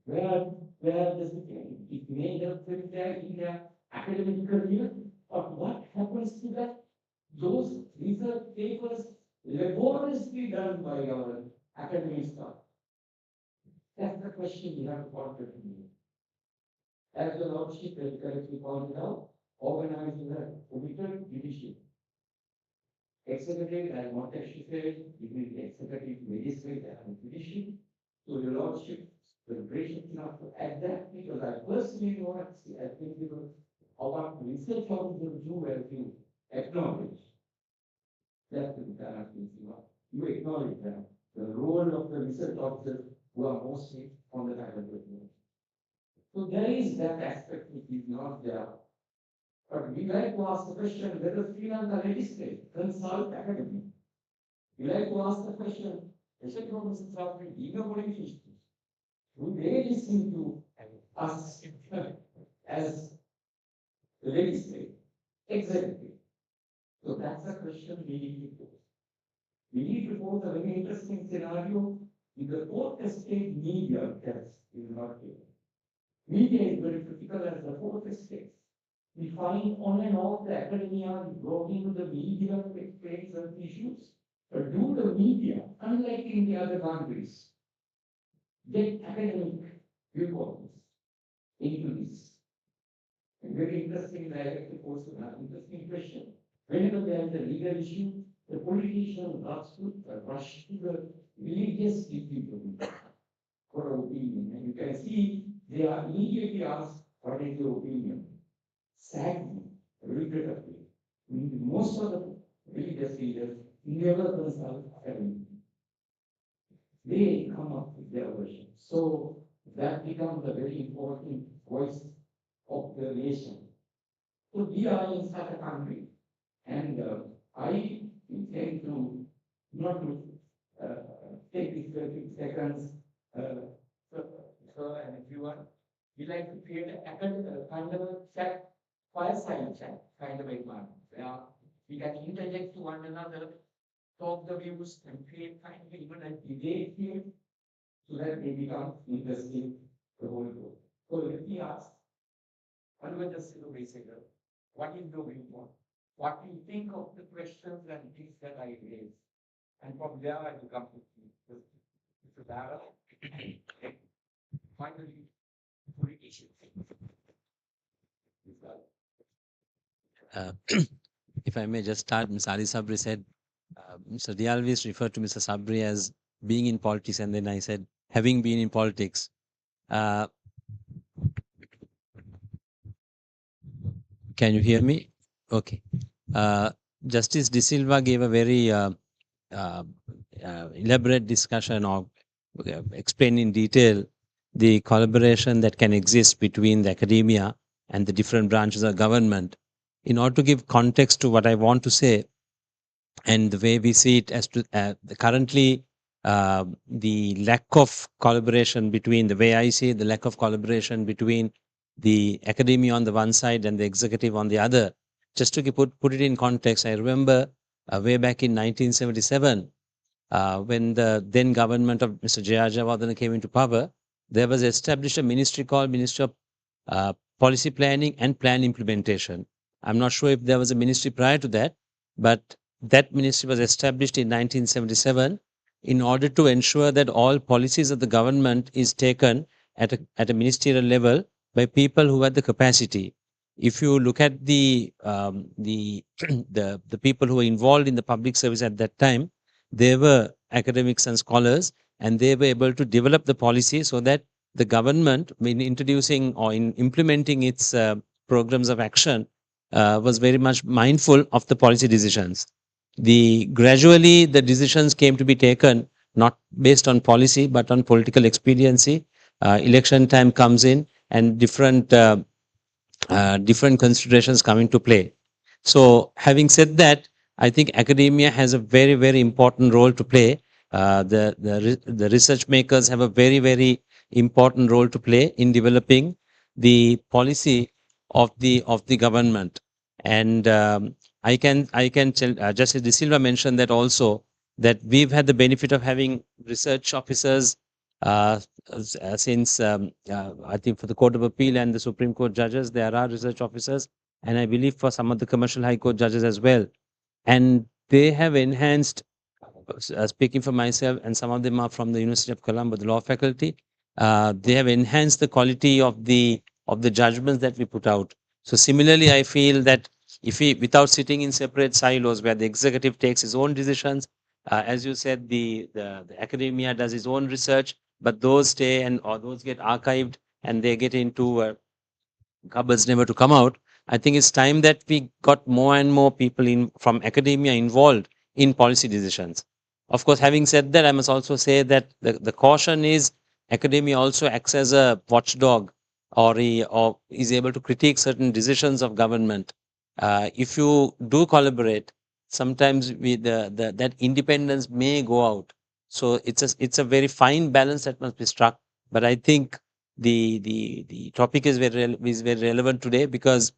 Where does it end? It may help them there in their academic career, but what happens to that? Those research papers laboriously done by our academic staff. That's the question we have to ponder today. As the Lordship very correctly pointed out, organizing the committed judiciary. Executive, as Montesquieu said, between the executive, legislature, and judiciary. So the Lordship, the gracious enough to add that, because I personally want to see, I think, our research officers do as you acknowledge. That's the Dayarathna. You acknowledge that the role of the research officers who are mostly on the faculty. So there is that aspect which is not there. But we like to ask the question whether Sri Lanka legislature consult academy. We like to ask the question, especially from Mr. Sabri, being a politician, do they listen to us as the legislature, executive? So that's a question we need to pose. We need to pose a very interesting scenario in the fourth estate media test is not here. Media is very critical as the fourth estate. We find on and off the academia brought into the media to explain certain issues. But do the media, unlike in the other countries, get academic viewpoints into this? And very interesting, I like to pose an interesting question. Whenever there is a legal issue, the politician rush to the religious people for an opinion. And you can see they are immediately asked, what is your opinion? Sadly, regrettably, most of the religious leaders never consult academy. They come up with their version. So that becomes a very important voice of the nation. So we are in such a country, and I intend to not to take this 30 seconds, so and everyone. We like to create a kind of a chat, fireside chat kind of environment where we can interject to one another, talk the views, and create kind of even a debate here so that they become interesting the whole group. So let me ask, Obeyesekere, what is the viewpoint? What do you think of the questions and things that I raised? And from there I will come to Mr. Dayarathna. Finally, politicians. If I may just start, Mr. Ali Sabri said, Mr. Alwis referred to Mr. Sabri as being in politics, and then I said, having been in politics. Can you hear me? Okay. Justice De Silva gave a very elaborate discussion of explain in detail the collaboration that can exist between the academia and the different branches of government. In order to give context to what I want to say and the way we see it as to currently the lack of collaboration between the way I see it, the lack of collaboration between the academia on the one side and the executive on the other. Just to put it in context, I remember way back in 1977, when the then government of Mr. Jayarathna came into power, there was established a ministry called Ministry of Policy Planning and Plan Implementation. I'm not sure if there was a ministry prior to that, but that ministry was established in 1977 in order to ensure that all policies of the government is taken at a ministerial level by people who had the capacity. If you look at the the people who were involved in the public service at that time, they were academics and scholars, and they were able to develop the policy so that the government, in introducing or in implementing its programs of action, was very much mindful of the policy decisions. Gradually the decisions came to be taken not based on policy but on political expediency. Election time comes in, and different considerations come into play. So, having said that, I think academia has a very important role to play. The research makers have a very important role to play in developing the policy of the government. And I can tell, Justice De Silva mentioned that also, that we've had the benefit of having research officers since I think for the Court of Appeal and the Supreme Court judges, there are research officers, and I believe for some of the commercial high court judges as well. And they have enhanced, speaking for myself, and some of them are from the University of Colombo, the law faculty. They have enhanced the quality of the judgments that we put out. So similarly, I feel that if we, without sitting in separate silos where the executive takes its own decisions, as you said, the academia does its own research, but those stay or those get archived and they get into cupboards never to come out. I think it's time that we got more and more people in from academia involved in policy decisions. Of course, having said that, I must also say that the caution is academia also acts as a watchdog, or is able to critique certain decisions of government. If you do collaborate, sometimes that independence may go out. So it's a very fine balance that must be struck. But I think the topic is very relevant today because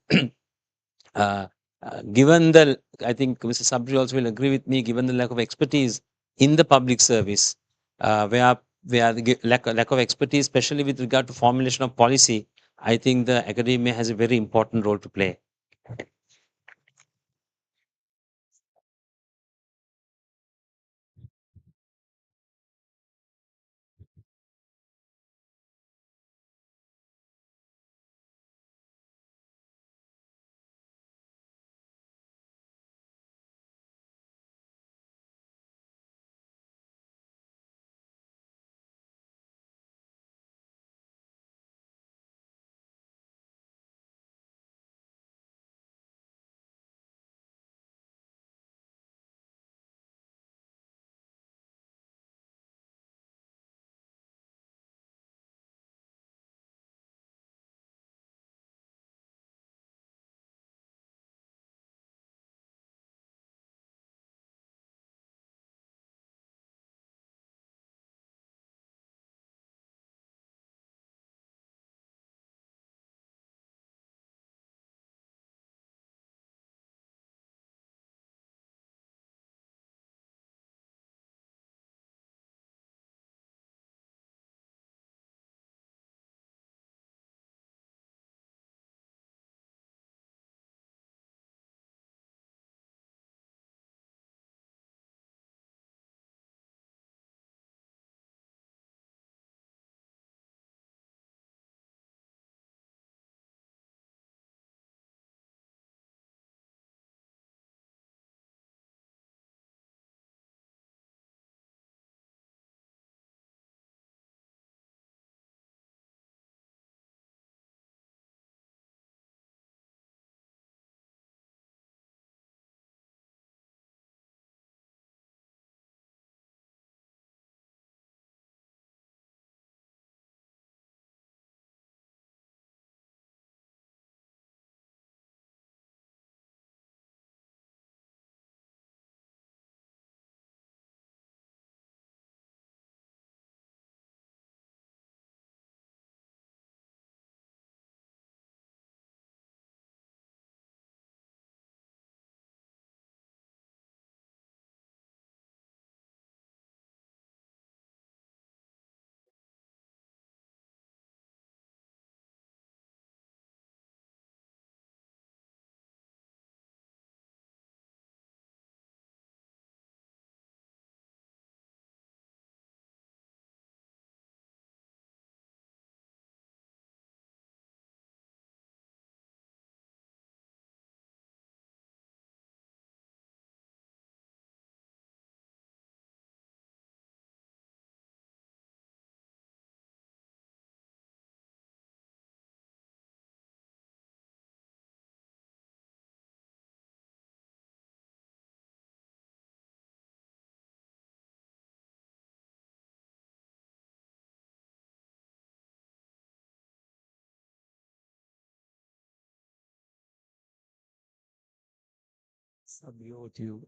given the, I think Mr. Sabri also will agree with me, given the lack of expertise in the public service, where the lack of expertise, especially with regard to formulation of policy, I think the academia has a very important role to play. Sabri, over to you.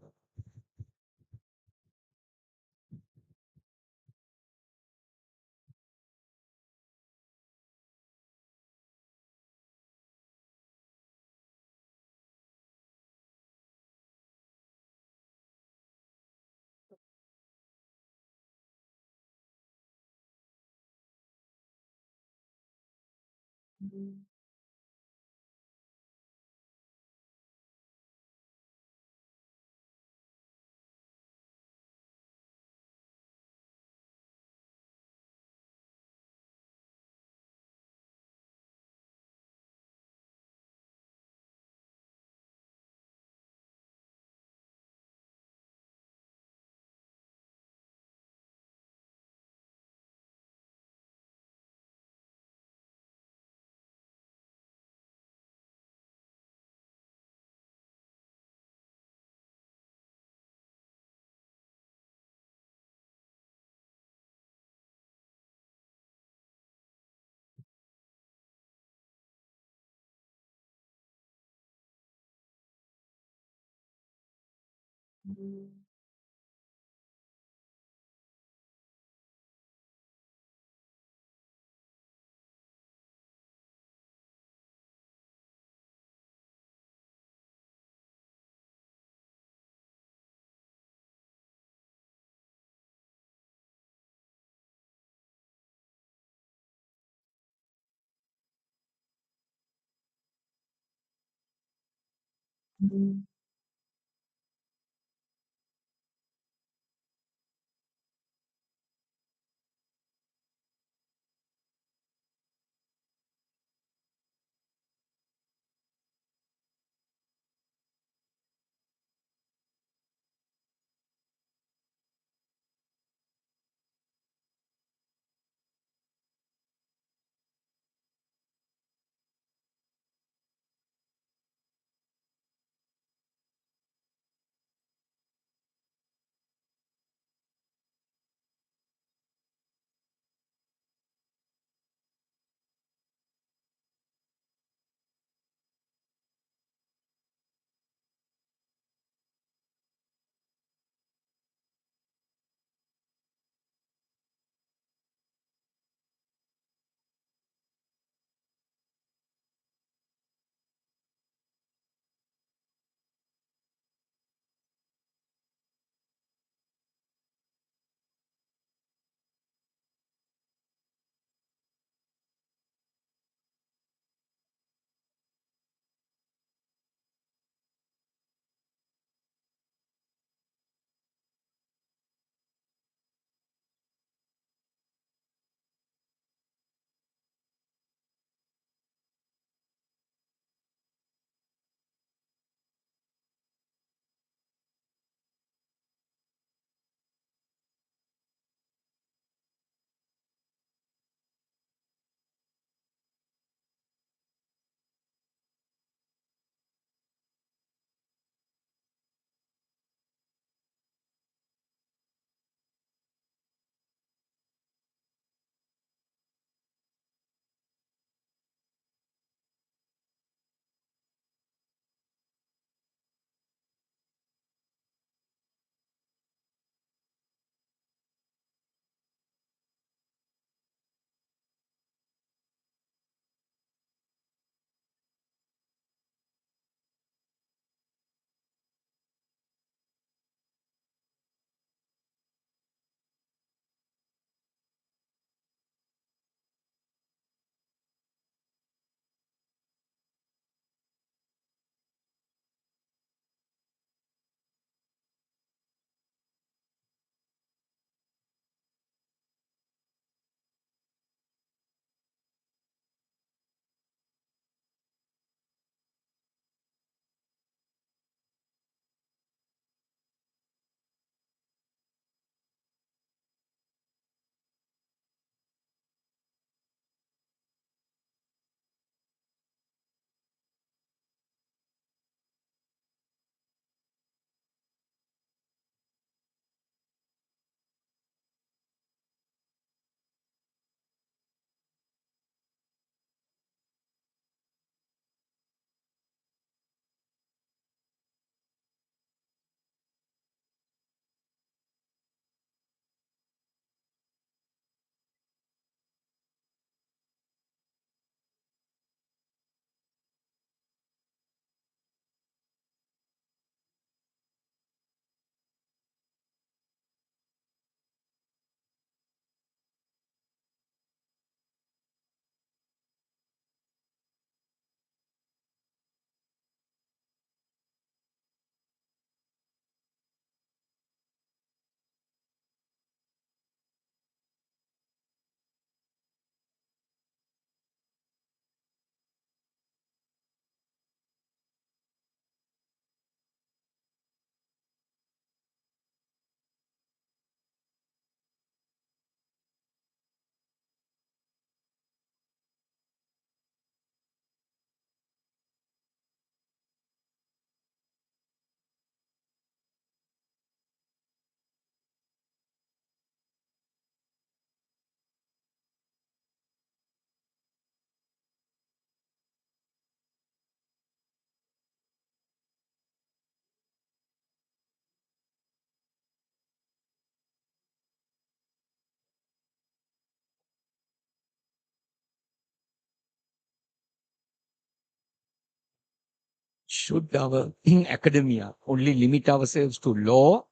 should our in academia only limit ourselves to law,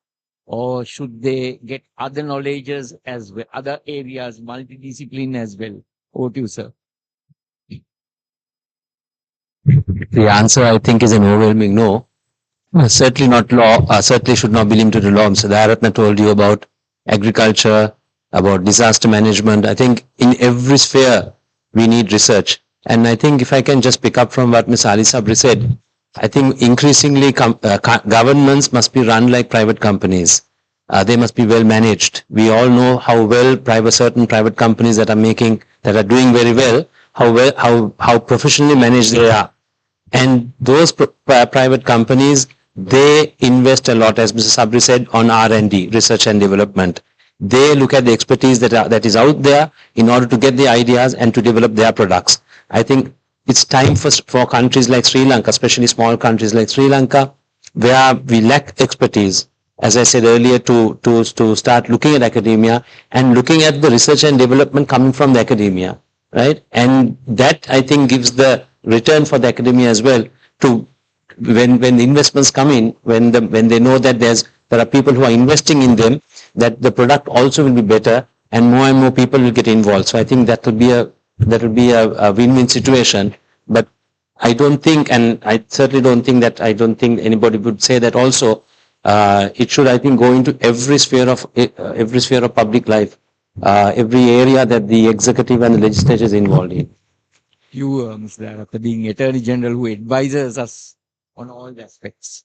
or should they get other knowledges as well, other areas, multidiscipline as well? Over to you, sir. The answer, I think, is an overwhelming no. Certainly not law, certainly should not be limited to law. So Dayarathna told you about agriculture, about disaster management. I think in every sphere we need research. And I think if I can just pick up from what Ms. Ali Sabri said, I think increasingly governments must be run like private companies. They must be well managed. We all know how well certain private companies that are doing very well, how professionally managed they are. And those private companies, they invest a lot, as Mr. Sabri said, on R&D, research and development. They look at the expertise that is out there in order to get the ideas and to develop their products. I think it's time for countries like Sri Lanka, especially small countries like Sri Lanka, where we lack expertise, as I said earlier, to start looking at academia and looking at the research and development coming from the academia, right? And that, I think, gives the return for the academia as well, to when the investments come in, when they know that there are people who are investing in them, that the product also will be better and more people will get involved. So I think that will be a win-win situation. But I don't think, and I certainly don't think that, I don't think anybody would say that also. It should, I think, go into every sphere of public life, every area that the executive and the legislature is involved in. You, Mr. Dayarathna, being Attorney General who advises us on all the aspects.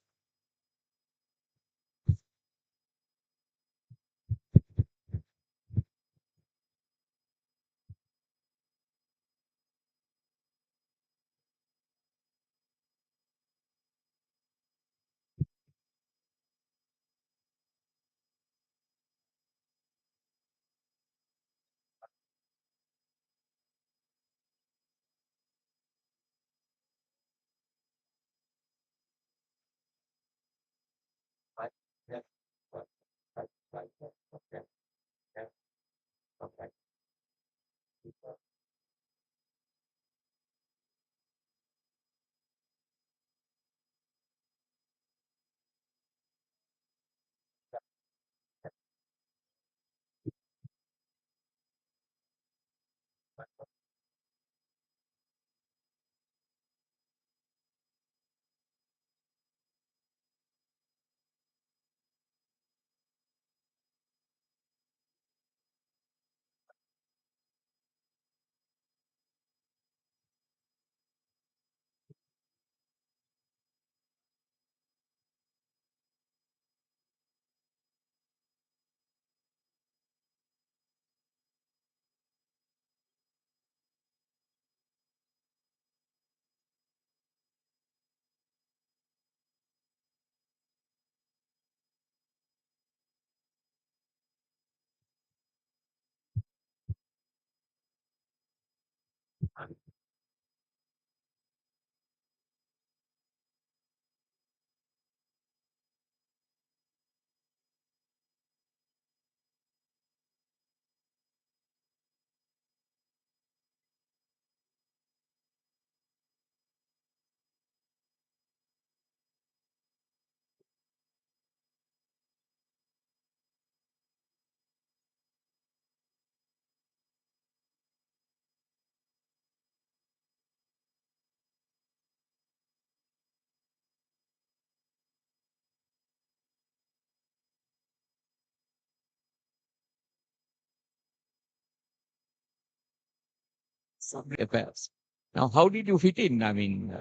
Affairs. Now, how did you fit in? I mean,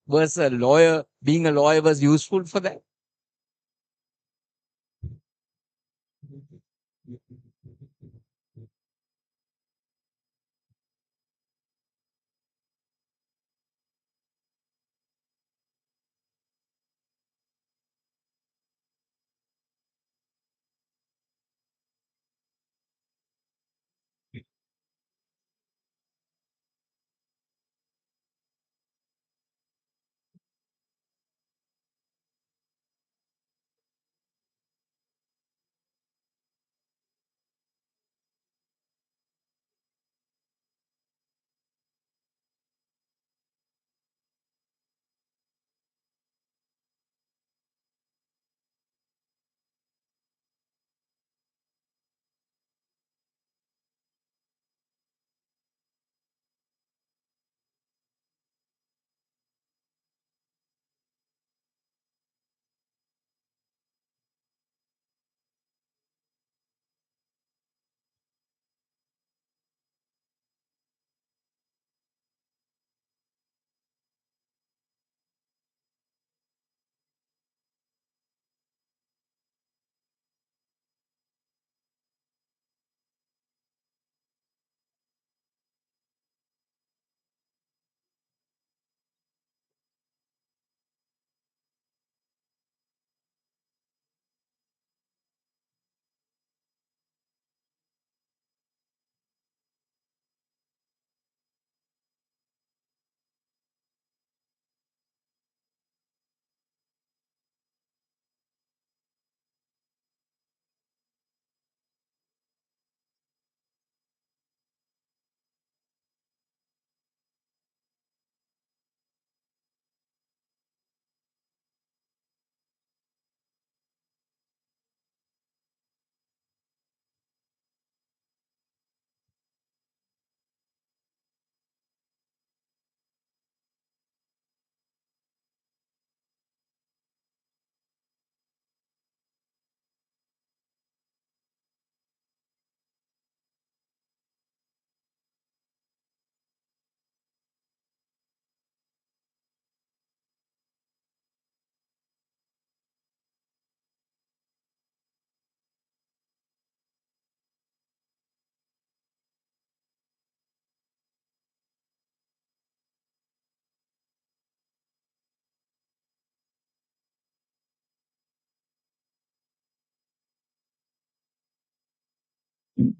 being a lawyer was useful for that?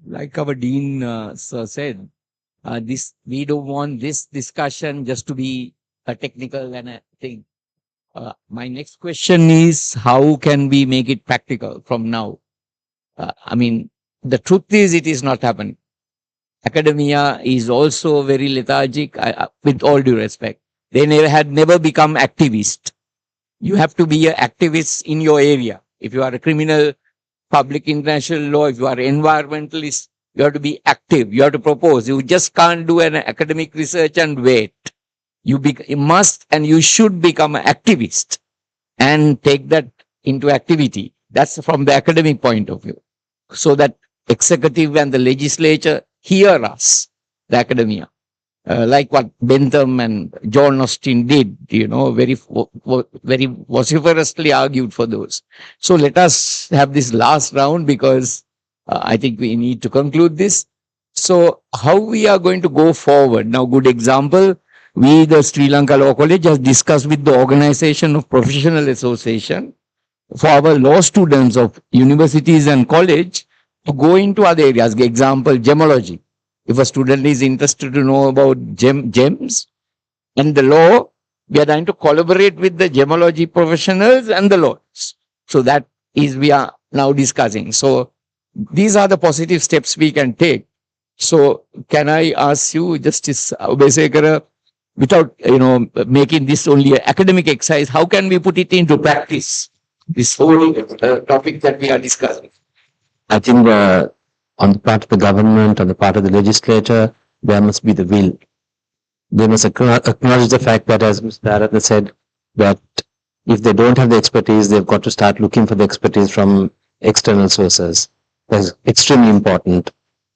like our dean sir said, we don't want this discussion just to be a technical and a thing. My next question is, how can we make it practical from now? I mean, the truth is, it is not happening. Academia is also very lethargic, with all due respect. They had never become activists. You have to be an activist in your area. If you are a criminal, public international law, if you are environmentalist, you have to be active. You have to propose. You just can't do an academic research and wait. You must and you should become an activist and take that into activity. That's from the academic point of view. So that executive and the legislature hear us, the academia. Like what Bentham and John Austin did, very vociferously argued for those. So let us have this last round, because I think we need to conclude this. So how we are going to go forward? Now, good example, we, the Sri Lanka Law College, has discussed with the Organization of Professional Association for our law students of universities and college to go into other areas. Example, gemology. If a student is interested to know about gems and the law, we are trying to collaborate with the gemology professionals and the lawyers. So that is we are now discussing. So these are the positive steps we can take. So can I ask you, Justice Obeyesekere, without making this only an academic exercise, how can we put it into practice? This whole topic that we are discussing. I think on the part of the government, on the part of the legislature, there must be the will. They must acknowledge the fact that, as Mr. Dayarathna said, that if they don't have the expertise, they've got to start looking for the expertise from external sources. That's extremely important.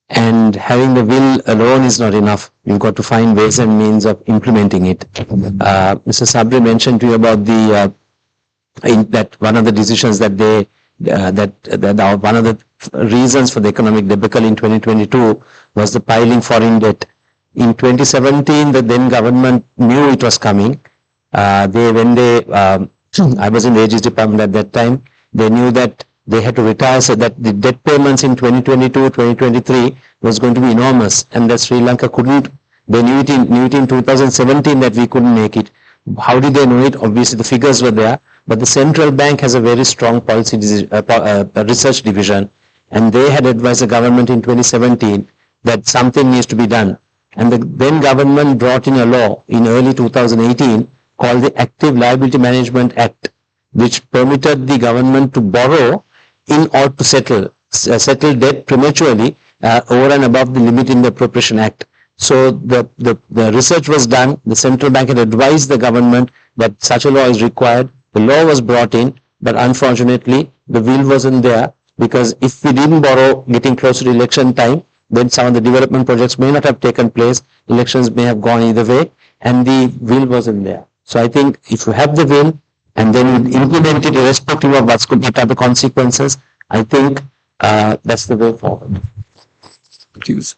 And having the will alone is not enough. You've got to find ways and means of implementing it. Mr. Sabri mentioned to you about that one of the decisions that one of the reasons for the economic debacle in 2022 was the piling foreign debt. In 2017, the then government knew it was coming. I was in the Aegis department at that time. They knew that they had to retire, so that the debt payments in 2022, 2023 was going to be enormous, and that Sri Lanka couldn't. They knew it in 2017 that we couldn't make it. How did they know it? Obviously, the figures were there, but the central bank has a very strong policy research division, and they had advised the government in 2017 that something needs to be done. And the then government brought in a law in early 2018 called the Active Liability Management Act, which permitted the government to borrow in order to settle debt prematurely over and above the limit in the Appropriation Act. So the research was done. The central bank had advised the government that such a law is required. The law was brought in, but unfortunately the will wasn't there, because if we didn't borrow getting close to election time, then some of the development projects may not have taken place. Elections may have gone either way, and the will wasn't there. So I think if you have the will and then you implement it irrespective of what are the consequences, I think that's the way forward. Choose.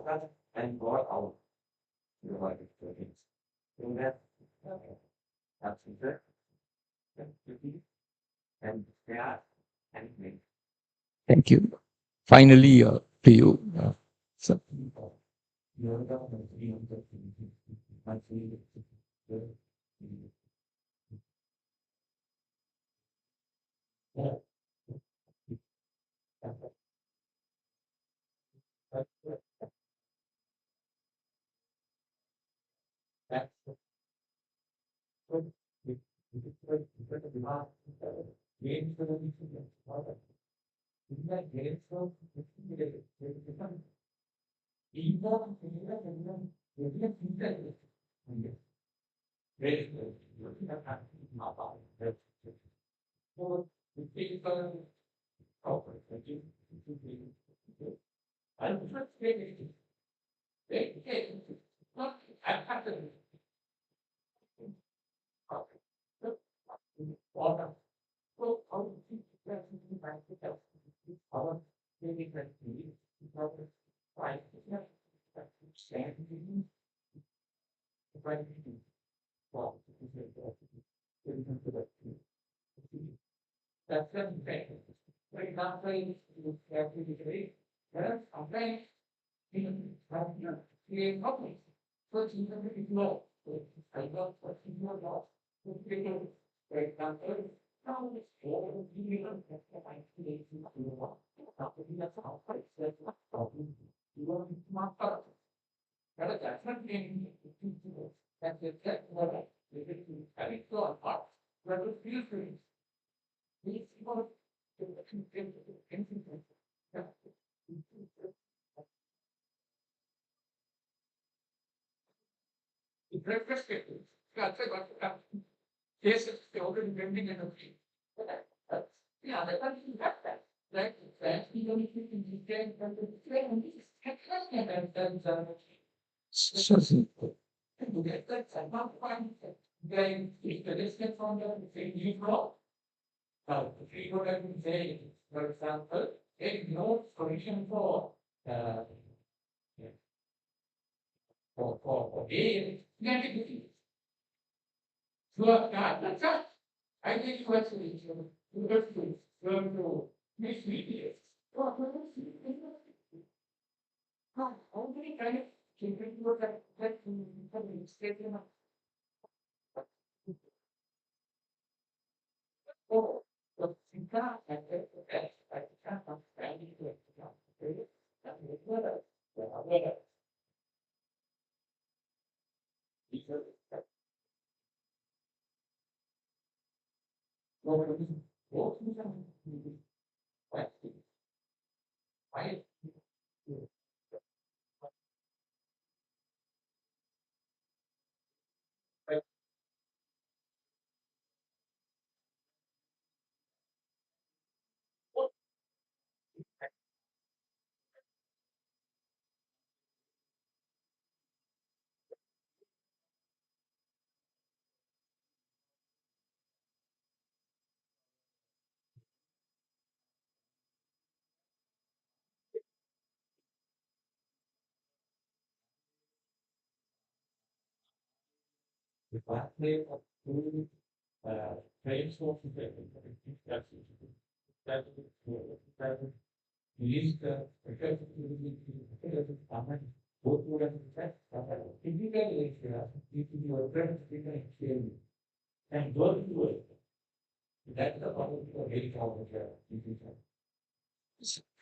that and got out. You know, like it's so that that's it. And yeah, and me. Thank you. Finally, to you. So, You're the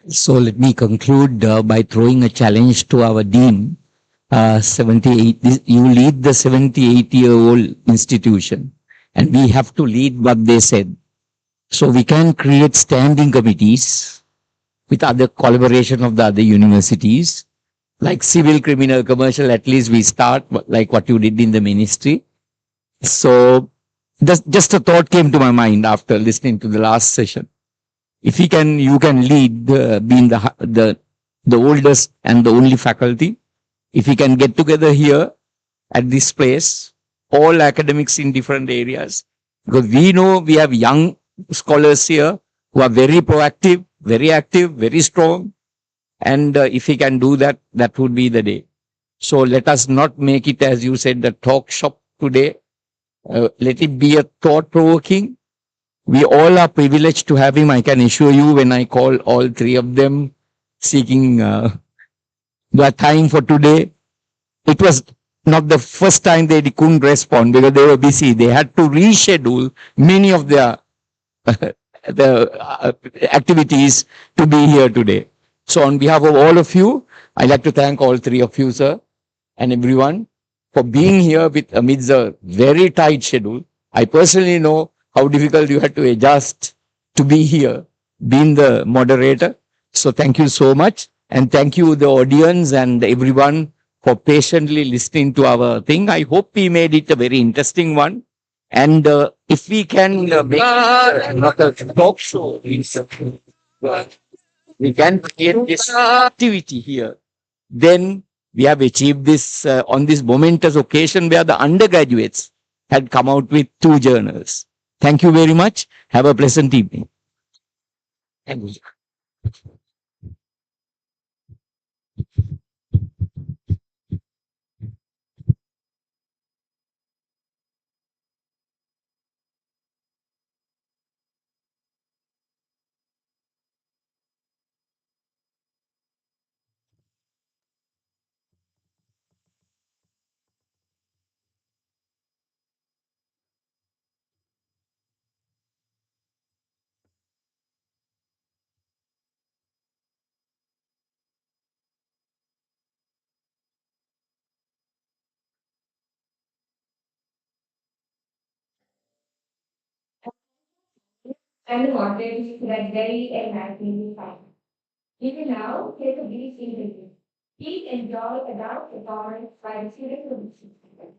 so let me conclude by throwing a challenge to our dean. 78, you lead the 78-year-old institution, and we have to lead what they said. So we can create standing committees with other collaboration of the other universities, like civil, criminal, commercial. At least we start like what you did in the ministry. So just a thought came to my mind after listening to the last session. If you can lead, being the oldest and the only faculty. If we can get together here at this place, all academics in different areas, because we know we have young scholars here who are very proactive, very active, very strong. And if he can do that, that would be the day. So let us not make it, as you said, the talk shop today. Let it be a thought provoking. We all are privileged to have him. I can assure you, when I call all three of them seeking the time for today, it was not the first time they couldn't respond because they were busy. They had to reschedule many of their activities to be here today. So on behalf of all of you, I'd like to thank all three of you, sir, and everyone for being here with amidst a very tight schedule. I personally know how difficult you had to adjust to be here, being the moderator. So thank you so much. And thank you, the audience and everyone, for patiently listening to our thing. I hope we made it a very interesting one. And if we can make not a talk show, we can create this activity here, then we have achieved this on this momentous occasion where the undergraduates had come out with 2 journals. Thank you very much. Have a pleasant evening. Thank you. And the moderator that very enlighteningly fine. You can now take a brief interview. Please enjoy adult performance by the students of the system.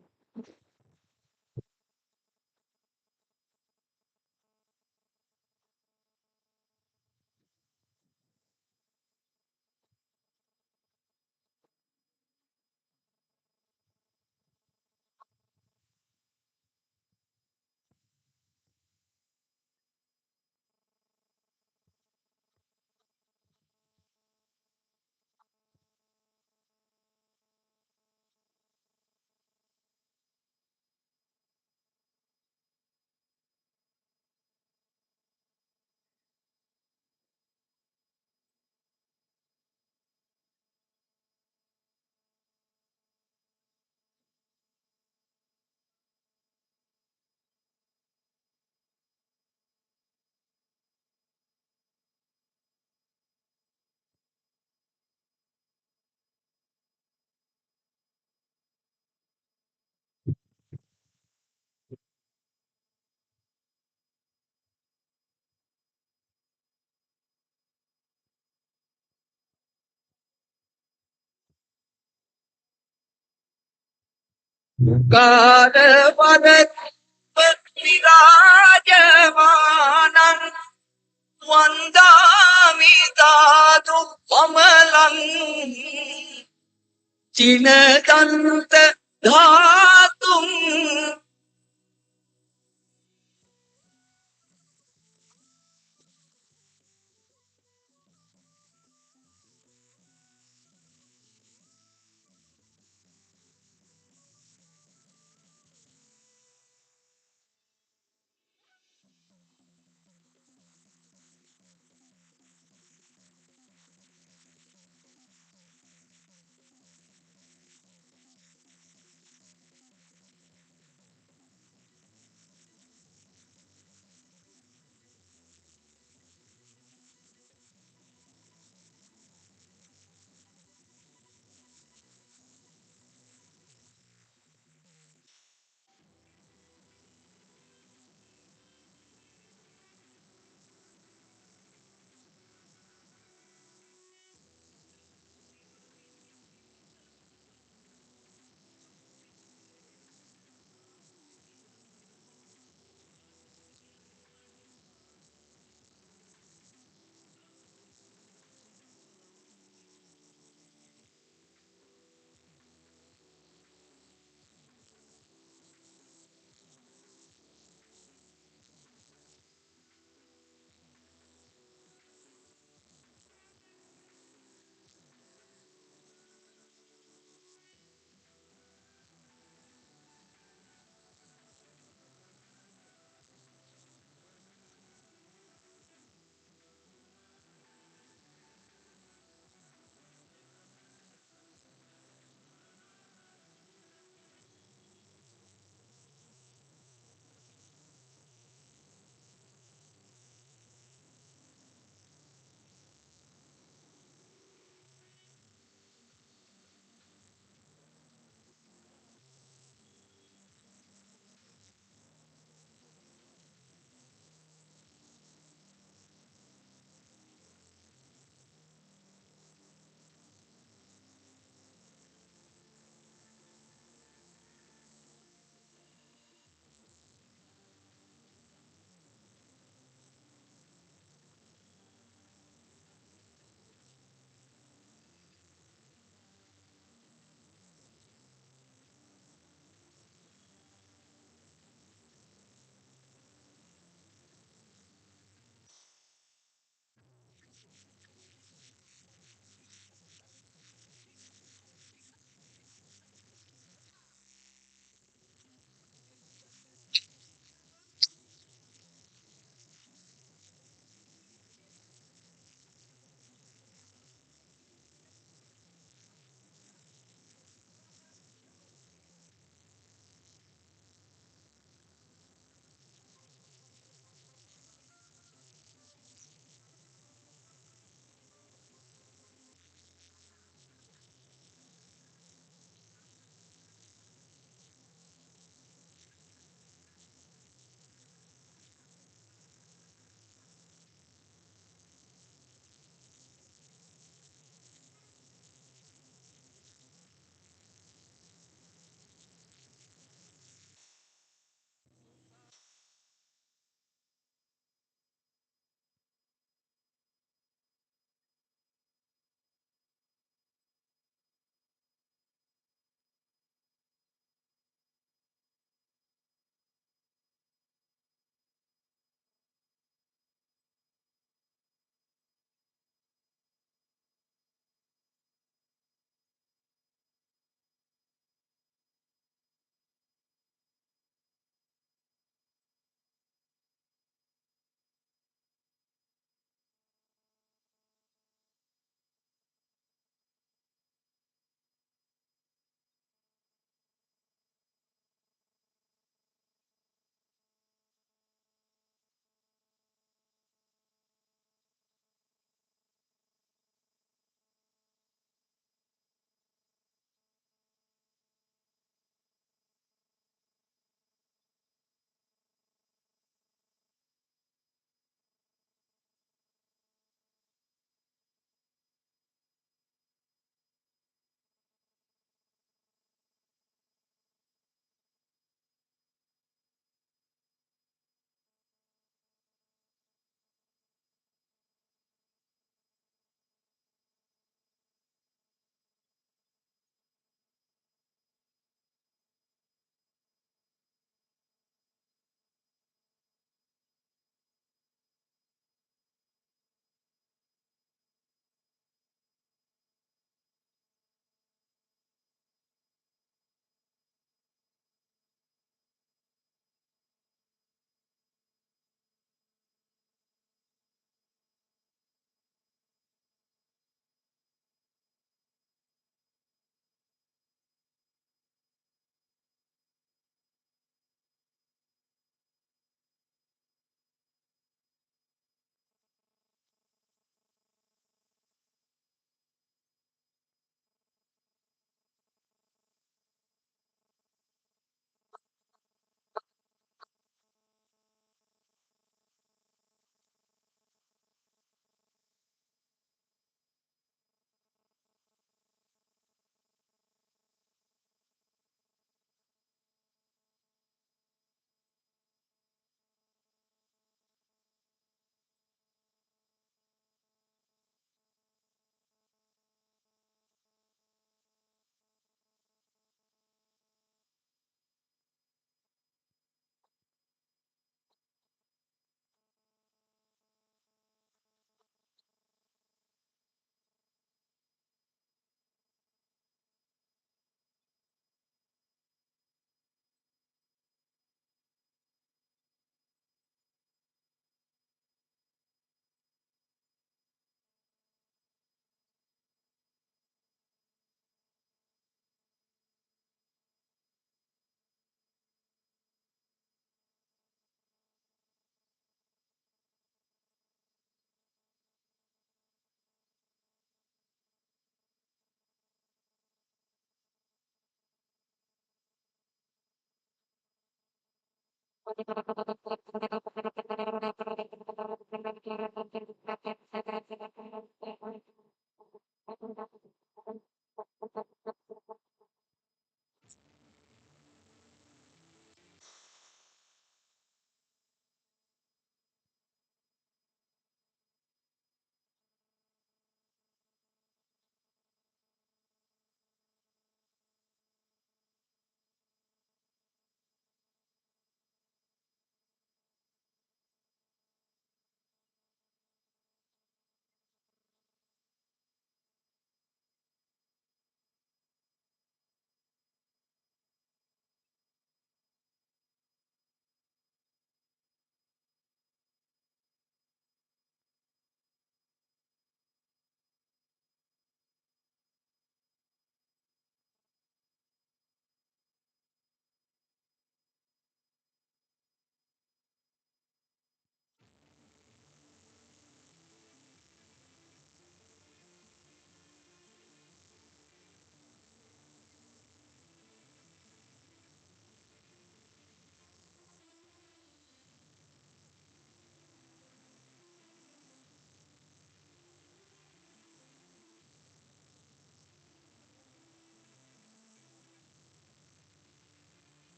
Vandamidadu Kamalan Chinadanta Dhatum